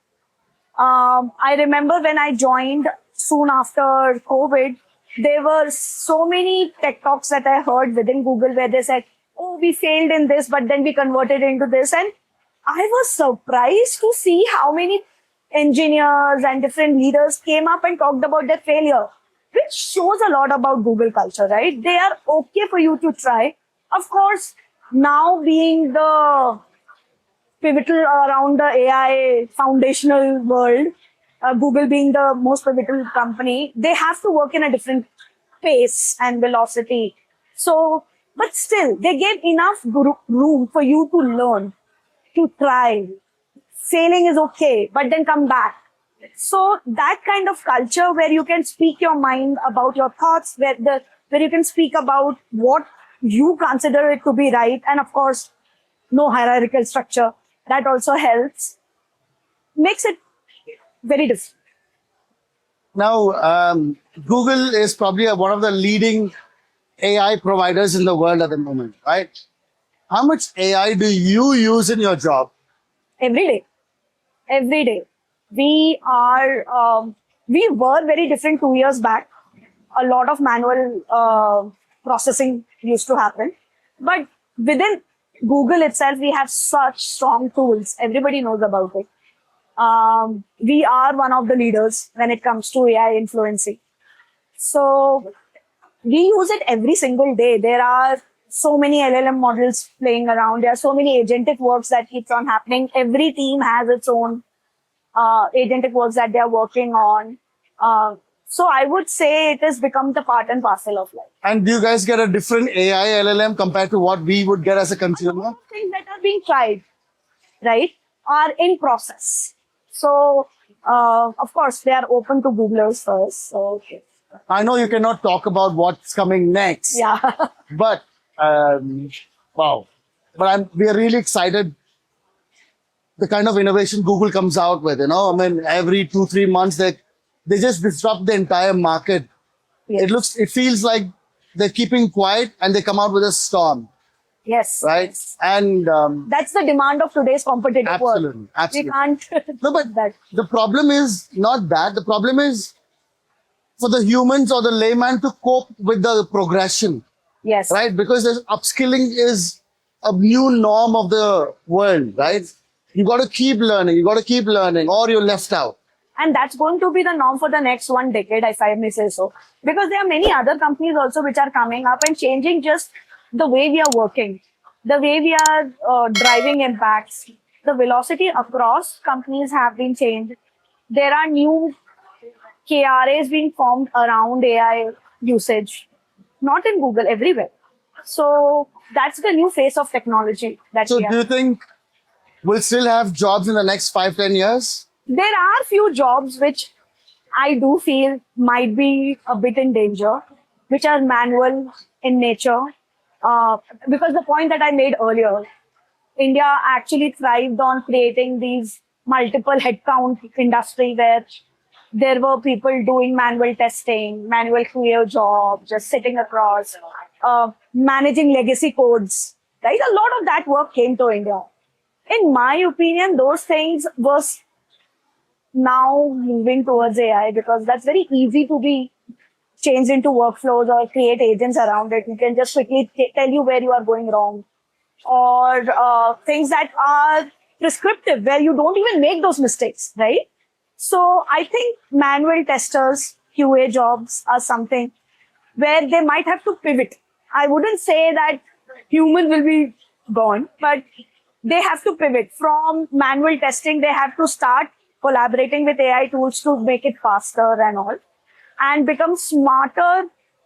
I remember when I joined soon after COVID, there were so many tech talks that I heard within Google where they said, oh, we failed in this, but then we converted into this. And I was surprised to see how many engineers and different leaders came up and talked about their failure, which shows a lot about Google culture, right? They are okay for you to try. Of course, now being the pivotal around the AI foundational world, Google being the most pivotal company, they have to work in a different pace and velocity. So, but still, they gave enough room for you to learn, to try. Failing is okay, but then come back. So that kind of culture where you can speak your mind about your thoughts, where you can speak about what you consider it to be right, and of course, no hierarchical structure. That also helps. Makes it very different. Now, Google is probably one of the leading AI providers in the world at the moment, right? How much AI do you use in your job? Every day. Every day. We were very different 2 years back. A lot of manual processing used to happen. But within Google itself, we have such strong tools. Everybody knows about it. We are one of the leaders when it comes to AI influencing. So we use it every single day. There are so many LLM models playing around. There are so many agentic works that keeps on happening. Every team has its own agentic works that they are working on. So I would say it has become the part and parcel of life. And do you guys get a different AI LLM compared to what we would get as a consumer? Things that are being tried, right, are in process. So, of course, they are open to Googlers first. So, okay. I know you cannot talk about what's coming next. Yeah. But, wow. But we are really excited. The kind of innovation Google comes out with, I mean, every 2-3 months, they just disrupt the entire market. Yes. It feels like they're keeping quiet and they come out with a storm. Yes. Right? Yes. And that's the demand of today's competitive world. Absolutely. We can't. No, but that. The problem is not that. The problem is for the humans or the layman to cope with the progression. Yes. Right? Because upskilling is a new norm of the world, right? You got to keep learning, or you're left out. And that's going to be the norm for the next 1 decade, if I may say so. Because there are many other companies also which are coming up and changing just the way we are working, the way we are driving impacts. the velocity across companies have been changed. There are new KRAs being formed around AI usage, not in Google, everywhere. So that's the new face of technology that So we do have. you think we'll still have jobs in the next 5-10 years? There are few jobs which I do feel might be a bit in danger, which are manual in nature. Because the point that I made earlier, India actually thrived on creating these multiple headcount industry where there were people doing manual testing, manual QA jobs, just sitting across, managing legacy codes, right? A lot of that work came to India. In my opinion, those things was now moving towards AI because that's very easy to be changed into workflows or create agents around it. You can just quickly tell you where you are going wrong or things that are prescriptive where you don't even make those mistakes, right? So I think manual testers, QA jobs are something where they might have to pivot. I wouldn't say that human will be gone, but they have to pivot from manual testing. They have to start collaborating with AI tools to make it faster and all, and become smarter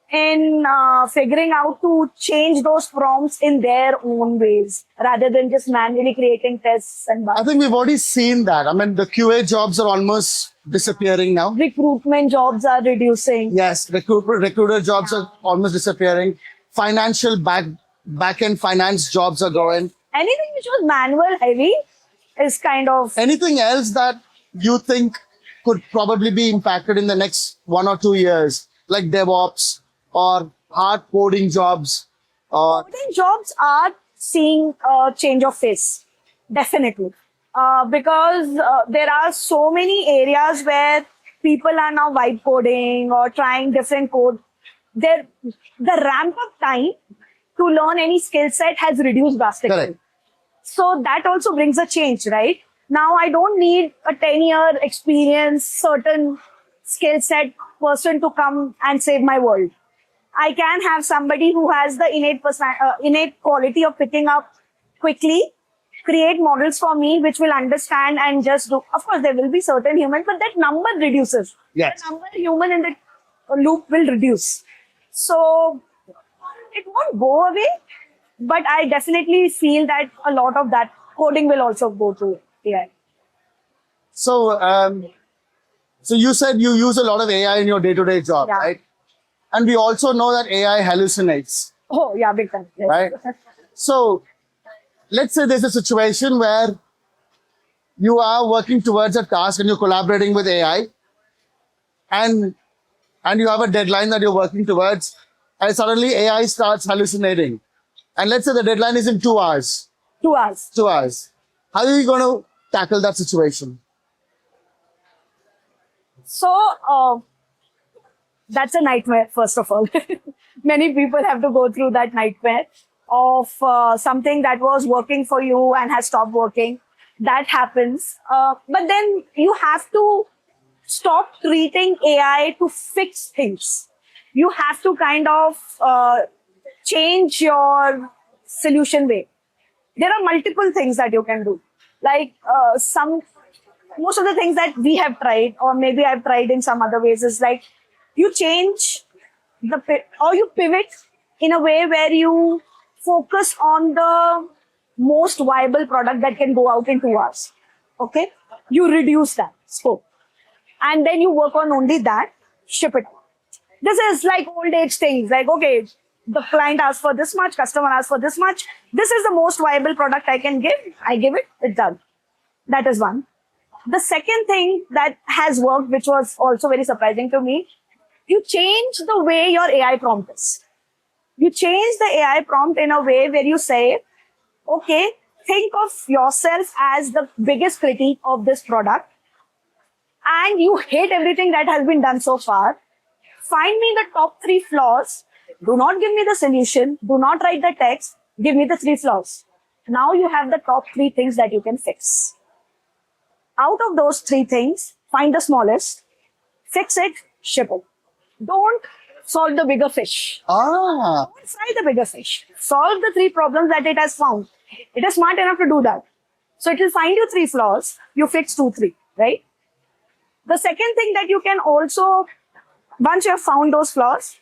in figuring out to change those prompts in their own ways rather than just manually creating tests and I bugs. think we've already seen that. I mean, the QA jobs are almost disappearing now. Recruitment jobs are reducing. Yes, recruiter jobs are almost disappearing. Financial back-end finance jobs are going. Anything which was manual heavy is kind of Anything else that you think could probably be impacted in the next 1 or 2 years, like DevOps or hard coding jobs? Or coding jobs are seeing a change of face, definitely. Because there are so many areas where people are now vibe coding or trying different code. The ramp up time to learn any skill set has reduced drastically. correct. So that also brings a change, right? Now I don't need a 10-year experience, certain skill set person to come and save my world. I can have somebody who has the innate quality of picking up quickly, create models for me, which will understand and just do. Of course, there will be certain humans, but that number reduces. Yes. The number human in the loop will reduce. So it won't go away, but I definitely feel that a lot of that coding will also go to AI. So, so you said you use a lot of AI in your day-to-day job, Yeah. right? And we also know that AI hallucinates, Oh, yeah, big time. Yes. right? So, let's say there's a situation where you are working towards a task and you're collaborating with AI, and you have a deadline that you're working towards, and suddenly AI starts hallucinating. And let's say the deadline is in 2 hours. 2 hours. 2 hours. How are you going to tackle that situation? So, that's a nightmare, first of all. Many people have to go through that nightmare of something that was working for you and has stopped working. That happens. But then you have to stop treating AI to fix things. You have to kind of change your solution way. There are multiple things that you can do. Like most of the things that we have tried, or maybe I've tried in some other ways, is like you change or you pivot in a way where you focus on the most viable product that can go out in 2 hours. Okay? You reduce that scope. And then you work on only that, ship it out. This is like old age things. Like, okay, the client asks for this much, customer asks for this much. This is the most viable product I can give. I give it, it's done. That is one. The second thing that has worked, which was also very surprising to me, you change the way your AI prompt is. You change the AI prompt in a way where you say, okay, think of yourself as the biggest critique of this product, and you hate everything that has been done so far. Find me the top 3 flaws. Do not give me the solution. Do not write the text. Give me the 3 flaws. Now you have the top 3 things that you can fix. Out of those 3 things, find the smallest, fix it, ship it. Don't solve the bigger fish. Ah, Don't fry the bigger fish. Solve the 3 problems that it has found. It is smart enough to do that. So it will find you 3 flaws. You fix 2, 3, right? The second thing that you can also, once you have found those flaws,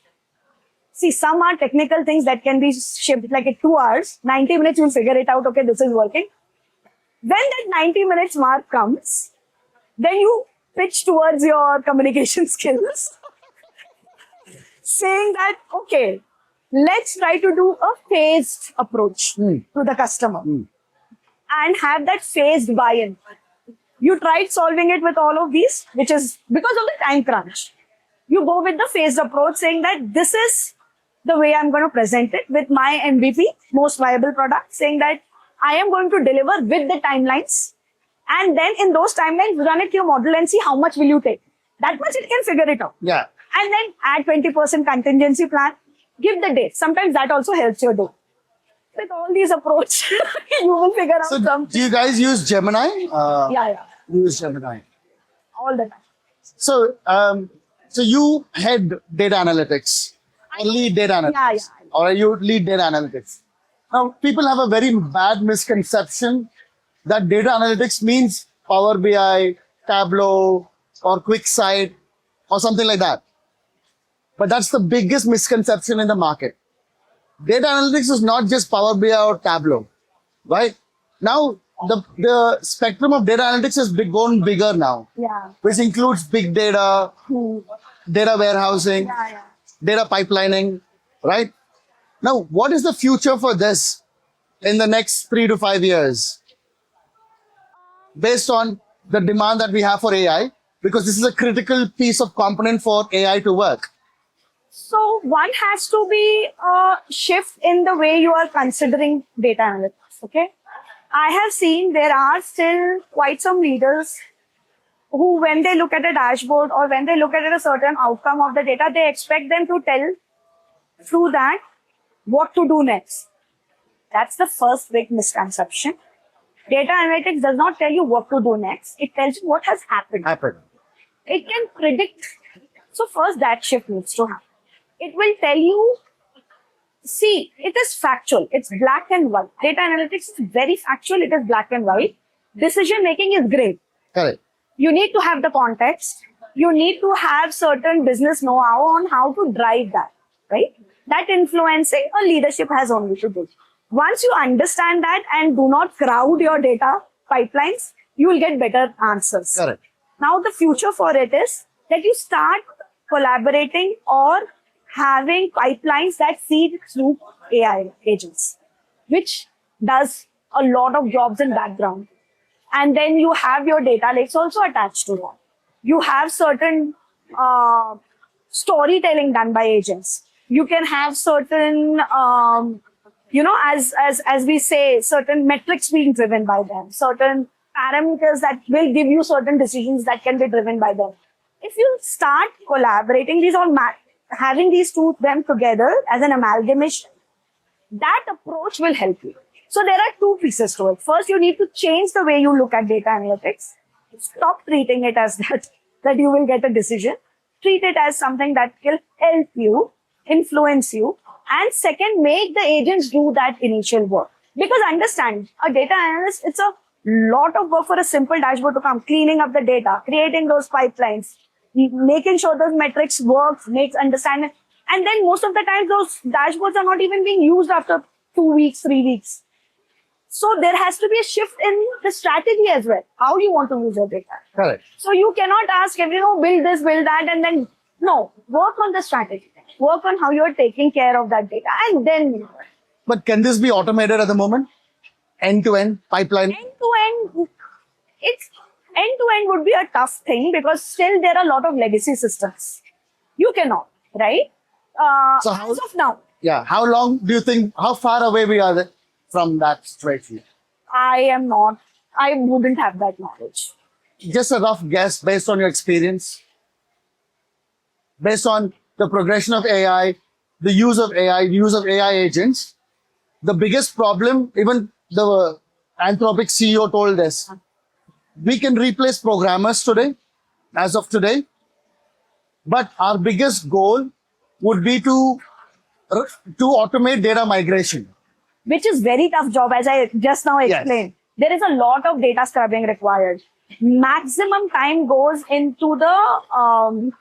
see, some are technical things that can be shipped like in 2 hours, 90 minutes, you'll figure it out. Okay, this is working. When that 90 minutes mark comes, then you pitch towards your communication skills, saying that, okay, let's try to do a phased approach to the customer and have that phased buy-in. You tried solving it with all of these, which is because of the time crunch. You go with the phased approach, saying that this is the way I'm going to present it with my MVP, most viable product, saying that I am going to deliver with the timelines. And then in those timelines, run it to your model and see how much will you take. That much it can figure it out. Yeah. And then add 20% contingency plan. Give the date. Sometimes that also helps your day. With all these approach, you will figure out So something. do you guys use Gemini? Yeah. Use Gemini. All the time. So, so you head data analytics, or lead data analytics, Yeah. or you lead data analytics. Now, people have a very bad misconception that data analytics means Power BI, Tableau, or QuickSight, or something like that. But that's the biggest misconception in the market. Data analytics is not just Power BI or Tableau, right? Now, the spectrum of data analytics has gone bigger now, Yeah. which includes big data, data warehousing, data pipelining, right? Now, what is the future for this in the next 3 to 5 years? Based on the demand that we have for AI, because this is a critical piece of component for AI to work. So one has to be a shift in the way you are considering data analytics. Okay. I have seen there are still quite some leaders who, when they look at a dashboard or when they look at a certain outcome of the data, they expect them to tell through that what to do next. That's the first big misconception. Data analytics does not tell you what to do next. It tells you what has happened. It can predict. So first that shift needs to happen. It will tell you, see, it is factual. It's black and white. Data analytics is very factual. It is black and white. Decision making is great. Correct. You need to have the context. You need to have certain business know-how on how to drive that, right? That influencing a leadership has only to do. Once you understand that and do not crowd your data pipelines, you will get better answers. Correct. Now the future for it is that you start collaborating or having pipelines that feed through AI agents, which does a lot of jobs in background. And then you have your data lakes also attached to that. You have certain storytelling done by agents. You can have certain, as we say, certain metrics being driven by them, certain parameters that will give you certain decisions that can be driven by them. If you start collaborating these or having these two them together as an amalgamation, that approach will help you. So there are two pieces to it. First, you need to change the way you look at data analytics. Stop treating it as that you will get a decision. Treat it as something that will help you, influence you. And second, make the agents do that initial work. Because understand, a data analyst, it's a lot of work for a simple dashboard to come, cleaning up the data, creating those pipelines, making sure those metrics work, makes understanding. And then most of the time, those dashboards are not even being used after 2 weeks, 3 weeks. So there has to be a shift in the strategy as well. How you want to use your data. Correct. So you cannot ask everyone, build this, build that, and then, no, work on the strategy. Work on how you're taking care of that data, and then. But can this be automated at the moment? End-to-end pipeline? End-to-end would be a tough thing because still there are a lot of legacy systems. You cannot, right? So how, as of now. Yeah. How long do you think, how far away we are from that situation? I wouldn't have that knowledge. Just a rough guess based on your experience, based on the progression of AI, the use of AI agents. The biggest problem, even the Anthropic CEO told us, we can replace programmers today, as of today, but our biggest goal would be to automate data migration. Which is very tough job, as I just now explained. there is a lot of data scrubbing required. Maximum time goes into the,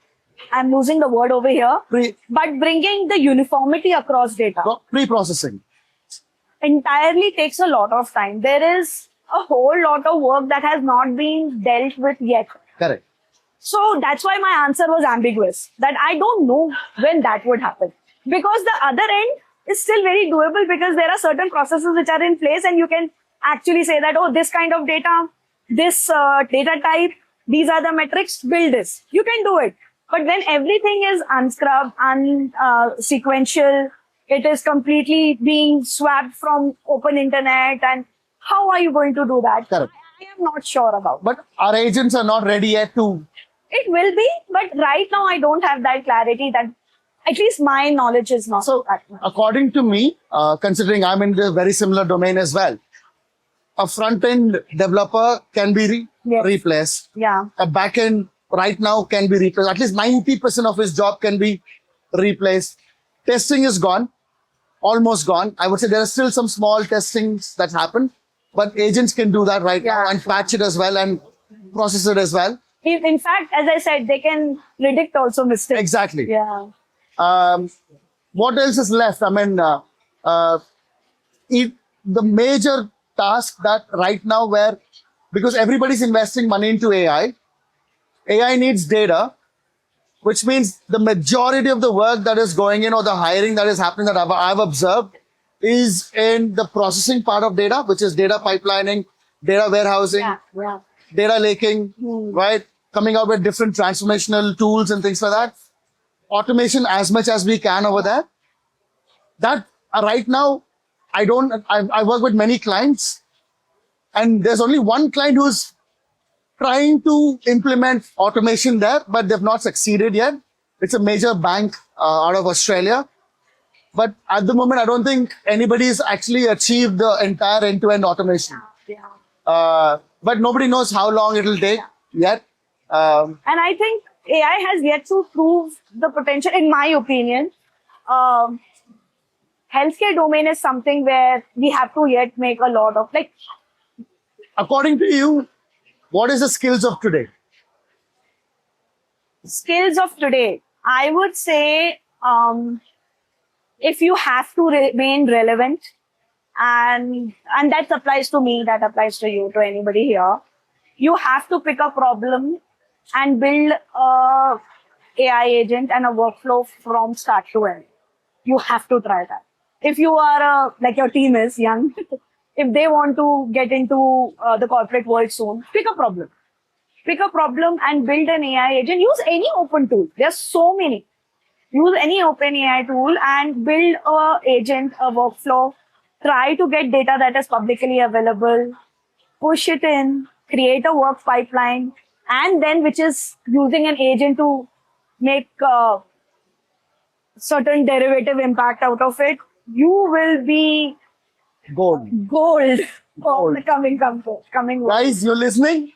I'm losing the word over here, but bringing the uniformity across data Pre-processing. entirely takes a lot of time. There is a whole lot of work that has not been dealt with yet. Correct. So that's why my answer was ambiguous, that I don't know when that would happen. Because the other end is still very doable, because there are certain processes which are in place and you can actually say that, oh, this kind of data, this data type, these are the metrics, build this. You can do it. But when everything is unscrubbed, sequential, it is completely being swapped from open internet, and how are you going to do that? Correct. I am not sure about. But our agents are not ready yet to. It will be, but right now I don't have that clarity, that at least my knowledge is not So, that much. according to me, considering I'm in the very similar domain as well, a front-end developer can be Yes. replaced. Yeah. A back-end right now can be replaced. At least 90% of his job can be replaced. Testing is gone, almost gone. I would say there are still some small testings that happen, but agents can do that right now Yeah. and patch it as well and process it as well. In fact, as I said, they can predict also mistakes. Exactly. Yeah. What else is left? I mean, the major task that right now because everybody's investing money into AI needs data, which means the majority of the work that is going in or the hiring that is happening that I've observed is in the processing part of data, which is data pipelining, data warehousing, Yeah. data laking, right? Coming out with different transformational tools and things like that. Automation as much as we can over there. That right now, I work with many clients, and there's only one client who's trying to implement automation there, but they've not succeeded yet. It's a major bank out of Australia. But at the moment, I don't think anybody's actually achieved the entire end-to-end automation. Yeah. But nobody knows how long it'll take yet. And I think AI has yet to prove the potential, in my opinion. Healthcare domain is something where we have to yet make a lot of, like, According to you, what is the skills of today? skills of today. I would say, if you have to remain relevant, and that applies to me, that applies to you, to anybody here, you have to pick a problem and build a AI agent and a workflow from start to end. You have to try that. If you are like your team is young, if they want to get into the corporate world soon, pick a problem. Pick a problem and build an AI agent. Use any open tool. There's so many. Use any open AI tool and build a agent, a workflow. Try to get data that is publicly available. Push it in. Create a work pipeline. And then which is using an agent to make certain derivative impact out of it. You will be Gold. gold for the coming world. Guys, you're listening?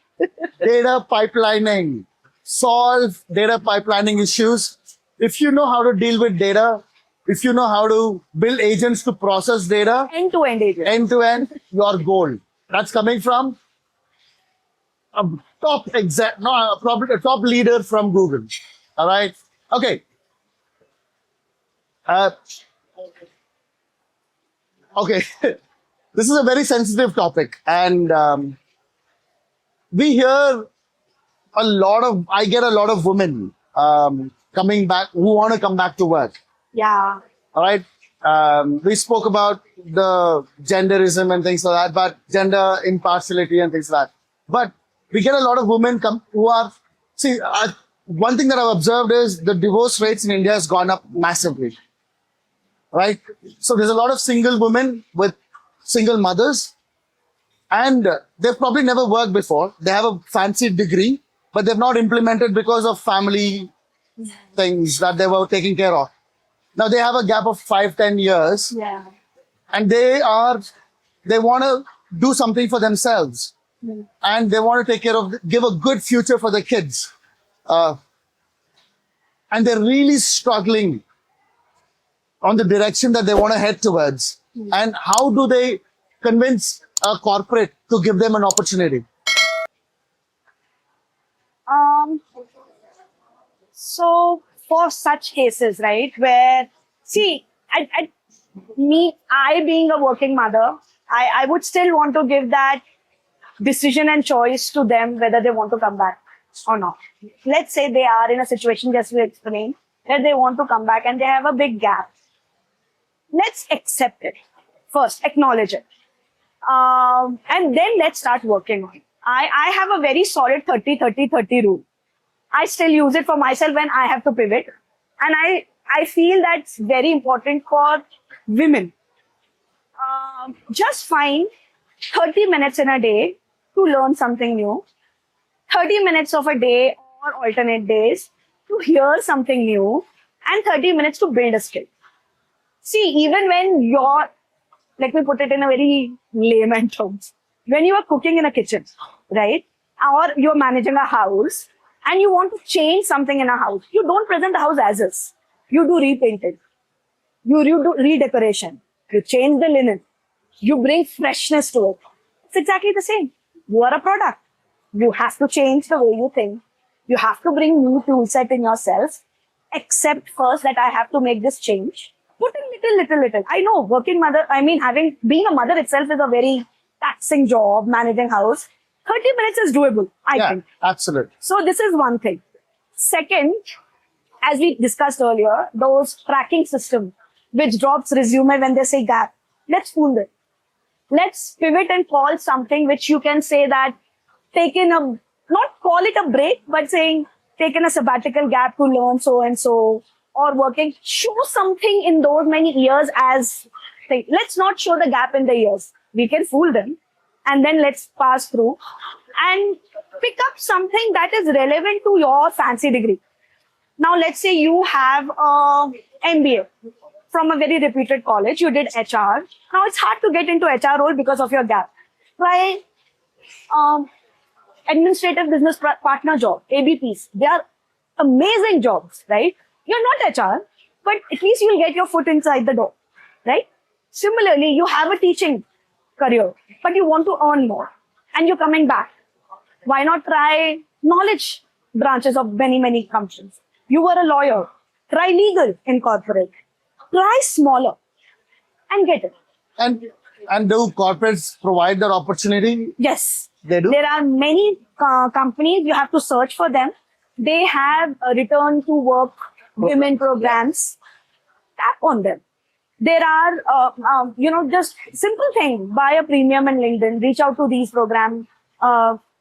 Data pipelining. Solve data pipelining issues. If you know how to deal with data, if you know how to build agents to process data, End-to-end agent. end to end, you're gold. That's coming from a top probably a top leader from Google. All right. Okay. Okay. This is a very sensitive topic, and we hear I get a lot of women coming back who want to come back to work. Yeah. All right. We spoke about the genderism and things like that, but gender impartiality and things like that. But we get a lot of women who are, one thing that I've observed is the divorce rates in India has gone up massively. Right? So there's a lot of single women with single mothers, and they've probably never worked before. They have a fancy degree, but they've not implemented because of family things that they were taking care of. Now they have a gap of 5-10 years, Yeah. and they want to do something for themselves, and they want to give a good future for the kids. And they're really struggling on the direction that they want to head towards. And how do they convince a corporate to give them an opportunity? Um, so for such cases, right, where, see, I being a working mother, I would still want to give that decision and choice to them whether they want to come back or not. Let's say they are in a situation, just to explain, that they want to come back and they have a big gap. Let's accept it. First, acknowledge it. And then let's start working on it. I have a very solid 30-30-30 rule. I still use it for myself when I have to pivot. And I feel that's very important for women. Just find 30 minutes in a day to learn something new, 30 minutes of a day or alternate days to hear something new, and 30 minutes to build a skill. See, even when you're, let me put it in a very layman terms, when you are cooking in a kitchen, right, or you're managing a house and you want to change something in a house, you don't present the house as is. You do repainting, you do redecoration, you change the linen, you bring freshness to it. It's exactly the same. You are a product. You have to change the way you think. You have to bring new tool set in yourself. Accept first that I have to make this change. Put in little. I know working mother, being a mother itself is a very taxing job, managing house. 30 minutes is doable, I think. Absolutely. So this is one thing. Second, as we discussed earlier, those tracking system which drops resume when they say gap. Let's fool them. Let's pivot and call something which you can say that not call it a break, but saying taken a sabbatical gap to learn so and so, or working, show something in those many years as thing. Let's not show the gap in the years. We can fool them and then let's pass through and pick up something that is relevant to your fancy degree. Now, let's say you have a MBA from a very reputed college. You did HR. Now, it's hard to get into HR role because of your gap. Try administrative business partner job, ABPs. They are amazing jobs, right? You're not HR, but at least you'll get your foot inside the door, right? Similarly, you have a teaching career, but you want to earn more and you're coming back. Why not try knowledge branches of many companies? You were a lawyer. Try legal in corporate. Try smaller and get it. And do corporates provide that opportunity? Yes. They do? There are many companies, you have to search for them. They have a return to work women programs. Tap on them. There are, just simple thing. Buy a premium in LinkedIn. Reach out to these program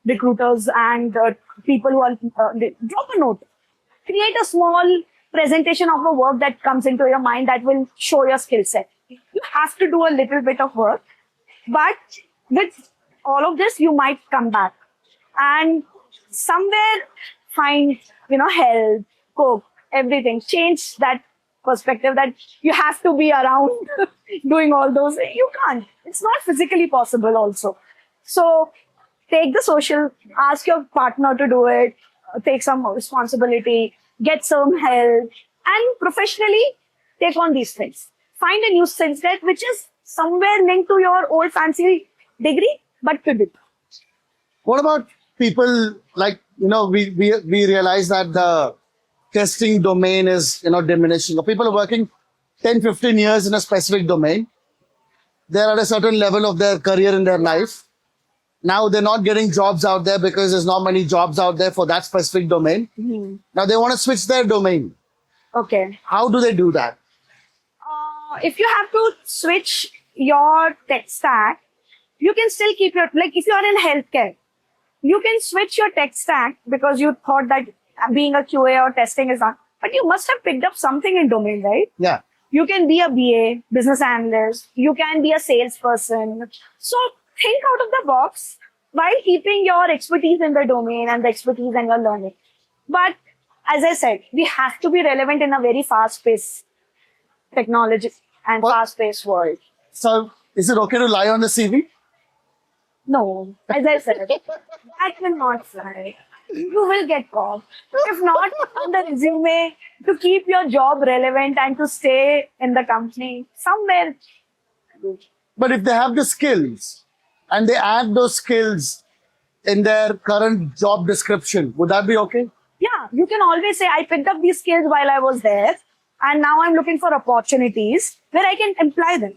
recruiters and people who are, drop a note. Create a small presentation of the work that comes into your mind that will show your skill set. You have to do a little bit of work, but with all of this, you might come back and somewhere find, health, cook, everything. Change that perspective that you have to be around doing all those. You can't. It's not physically possible also. So take the social, ask your partner to do it, take some responsibility, get some help, and professionally take on these things. Find a new skill set which is somewhere linked to your old fancy degree, but pivot. What about people like, we realize that the testing domain is, diminishing. People are working 10, 15 years in a specific domain. They're at a certain level of their career in their life. Now they're not getting jobs out there because there's not many jobs out there for that specific domain. Mm-hmm. Now they want to switch their domain. Okay. How do they do that? If you have to switch your tech stack, you can still keep if you are in healthcare, you can switch your tech stack because you thought that being a QA or testing is not, but you must have picked up something in domain, right? Yeah. You can be a BA, business analyst. You can be a salesperson. So think out of the box while keeping your expertise in the domain and the expertise and your learning. But as I said, we have to be relevant in a very fast-paced technology and fast-paced world. So is it okay to lie on the CV? No, as I said, that will not fly. You will get caught. If not, on the resume, to keep your job relevant and to stay in the company somewhere. But if they have the skills, and they add those skills in their current job description, would that be okay? Yeah, you can always say, I picked up these skills while I was there, and now I'm looking for opportunities where I can apply them,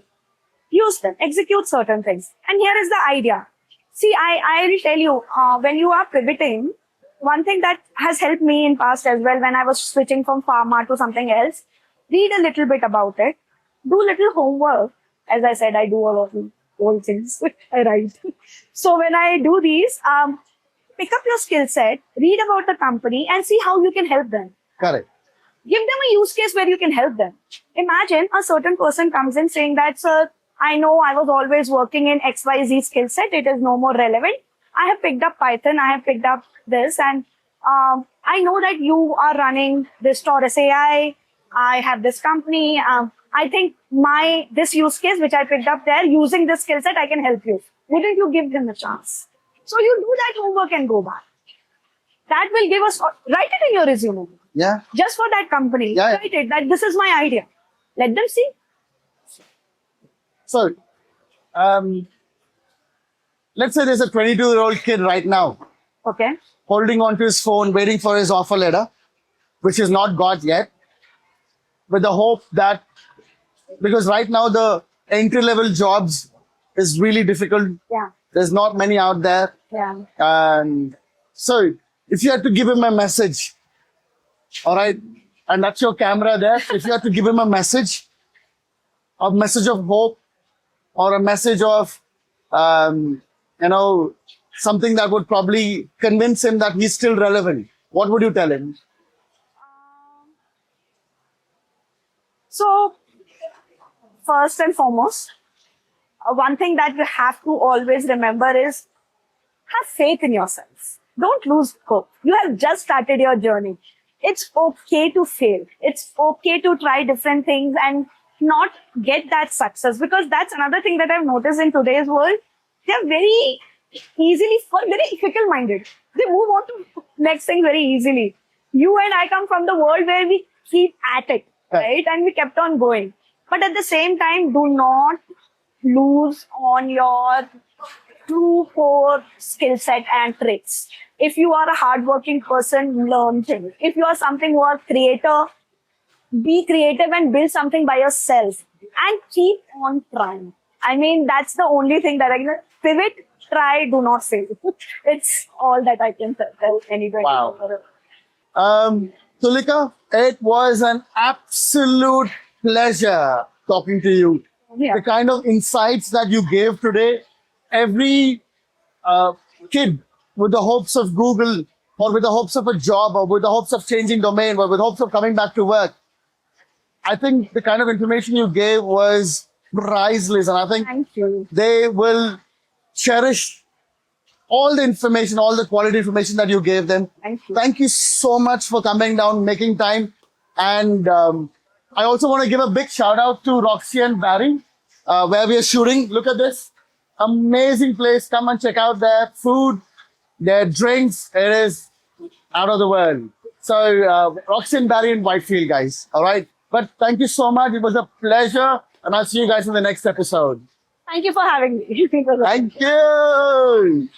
use them, execute certain things. And here is the idea. See, I will tell you, when you are pivoting, one thing that has helped me in past as well, when I was switching from pharma to something else, read a little bit about it, do little homework. As I said, I do all things. I write. So when I do these, pick up your skill set, read about the company, and see how you can help them. Correct. Give them a use case where you can help them. Imagine a certain person comes in saying that, sir, I know I was always working in XYZ skill set. It is no more relevant. I have picked up Python. I have picked up this, and I know that you are running this Taurus AI. I have this company. I think this use case which I picked up there, using this skill set, I can help you. Wouldn't you give them a chance? So you do that homework and go back. That will give us, write it in your resume. Yeah. Just for that company. Yeah. Write it that this is my idea. Let them see. So, let's say there's a 22-year-old kid right now Okay. holding onto his phone, waiting for his offer letter, which is not got yet, with the hope that, because right now the entry-level jobs is really difficult. Yeah. There's not many out there. Yeah. And so if you had to give him a message, all right, and that's your camera there, if you had to give him a message of hope, or a message of, something that would probably convince him that he's still relevant, what would you tell him? So, first and foremost, one thing that you have to always remember is have faith in yourself. Don't lose hope. You have just started your journey. It's okay to fail. It's okay to try different things and not get that success, because that's another thing that I've noticed in today's world. They're very fickle-minded. They move on to next thing very easily. You and I come from the world where we keep at it, right? And we kept on going. But at the same time, do not lose on your true core skill set and tricks. If you are a hardworking person, learn things. If you are something who are creator, be creative and build something by yourself and keep on trying. I mean, that's the only thing that I can pivot, try, do not fail. It's all that I can tell anybody. Wow. Tulika, it was an absolute pleasure talking to you. Yeah. The kind of insights that you gave today, every kid with the hopes of Google, or with the hopes of a job, or with the hopes of changing domain, or with hopes of coming back to work, I think the kind of information you gave was priceless, and I think Thank you. they will cherish all the information, all the quality information that you gave them. Thank you. Thank you so much for coming down, making time. And I also want to give a big shout out to Roxy and Barry, where we are shooting. Look at this. Amazing place. Come and check out their food, their drinks. It is out of the world. So Roxy and Barry in Whitefield, guys. All right. But thank you so much. It was a pleasure. And I'll see you guys in the next episode. Thank you for having me. Thank you.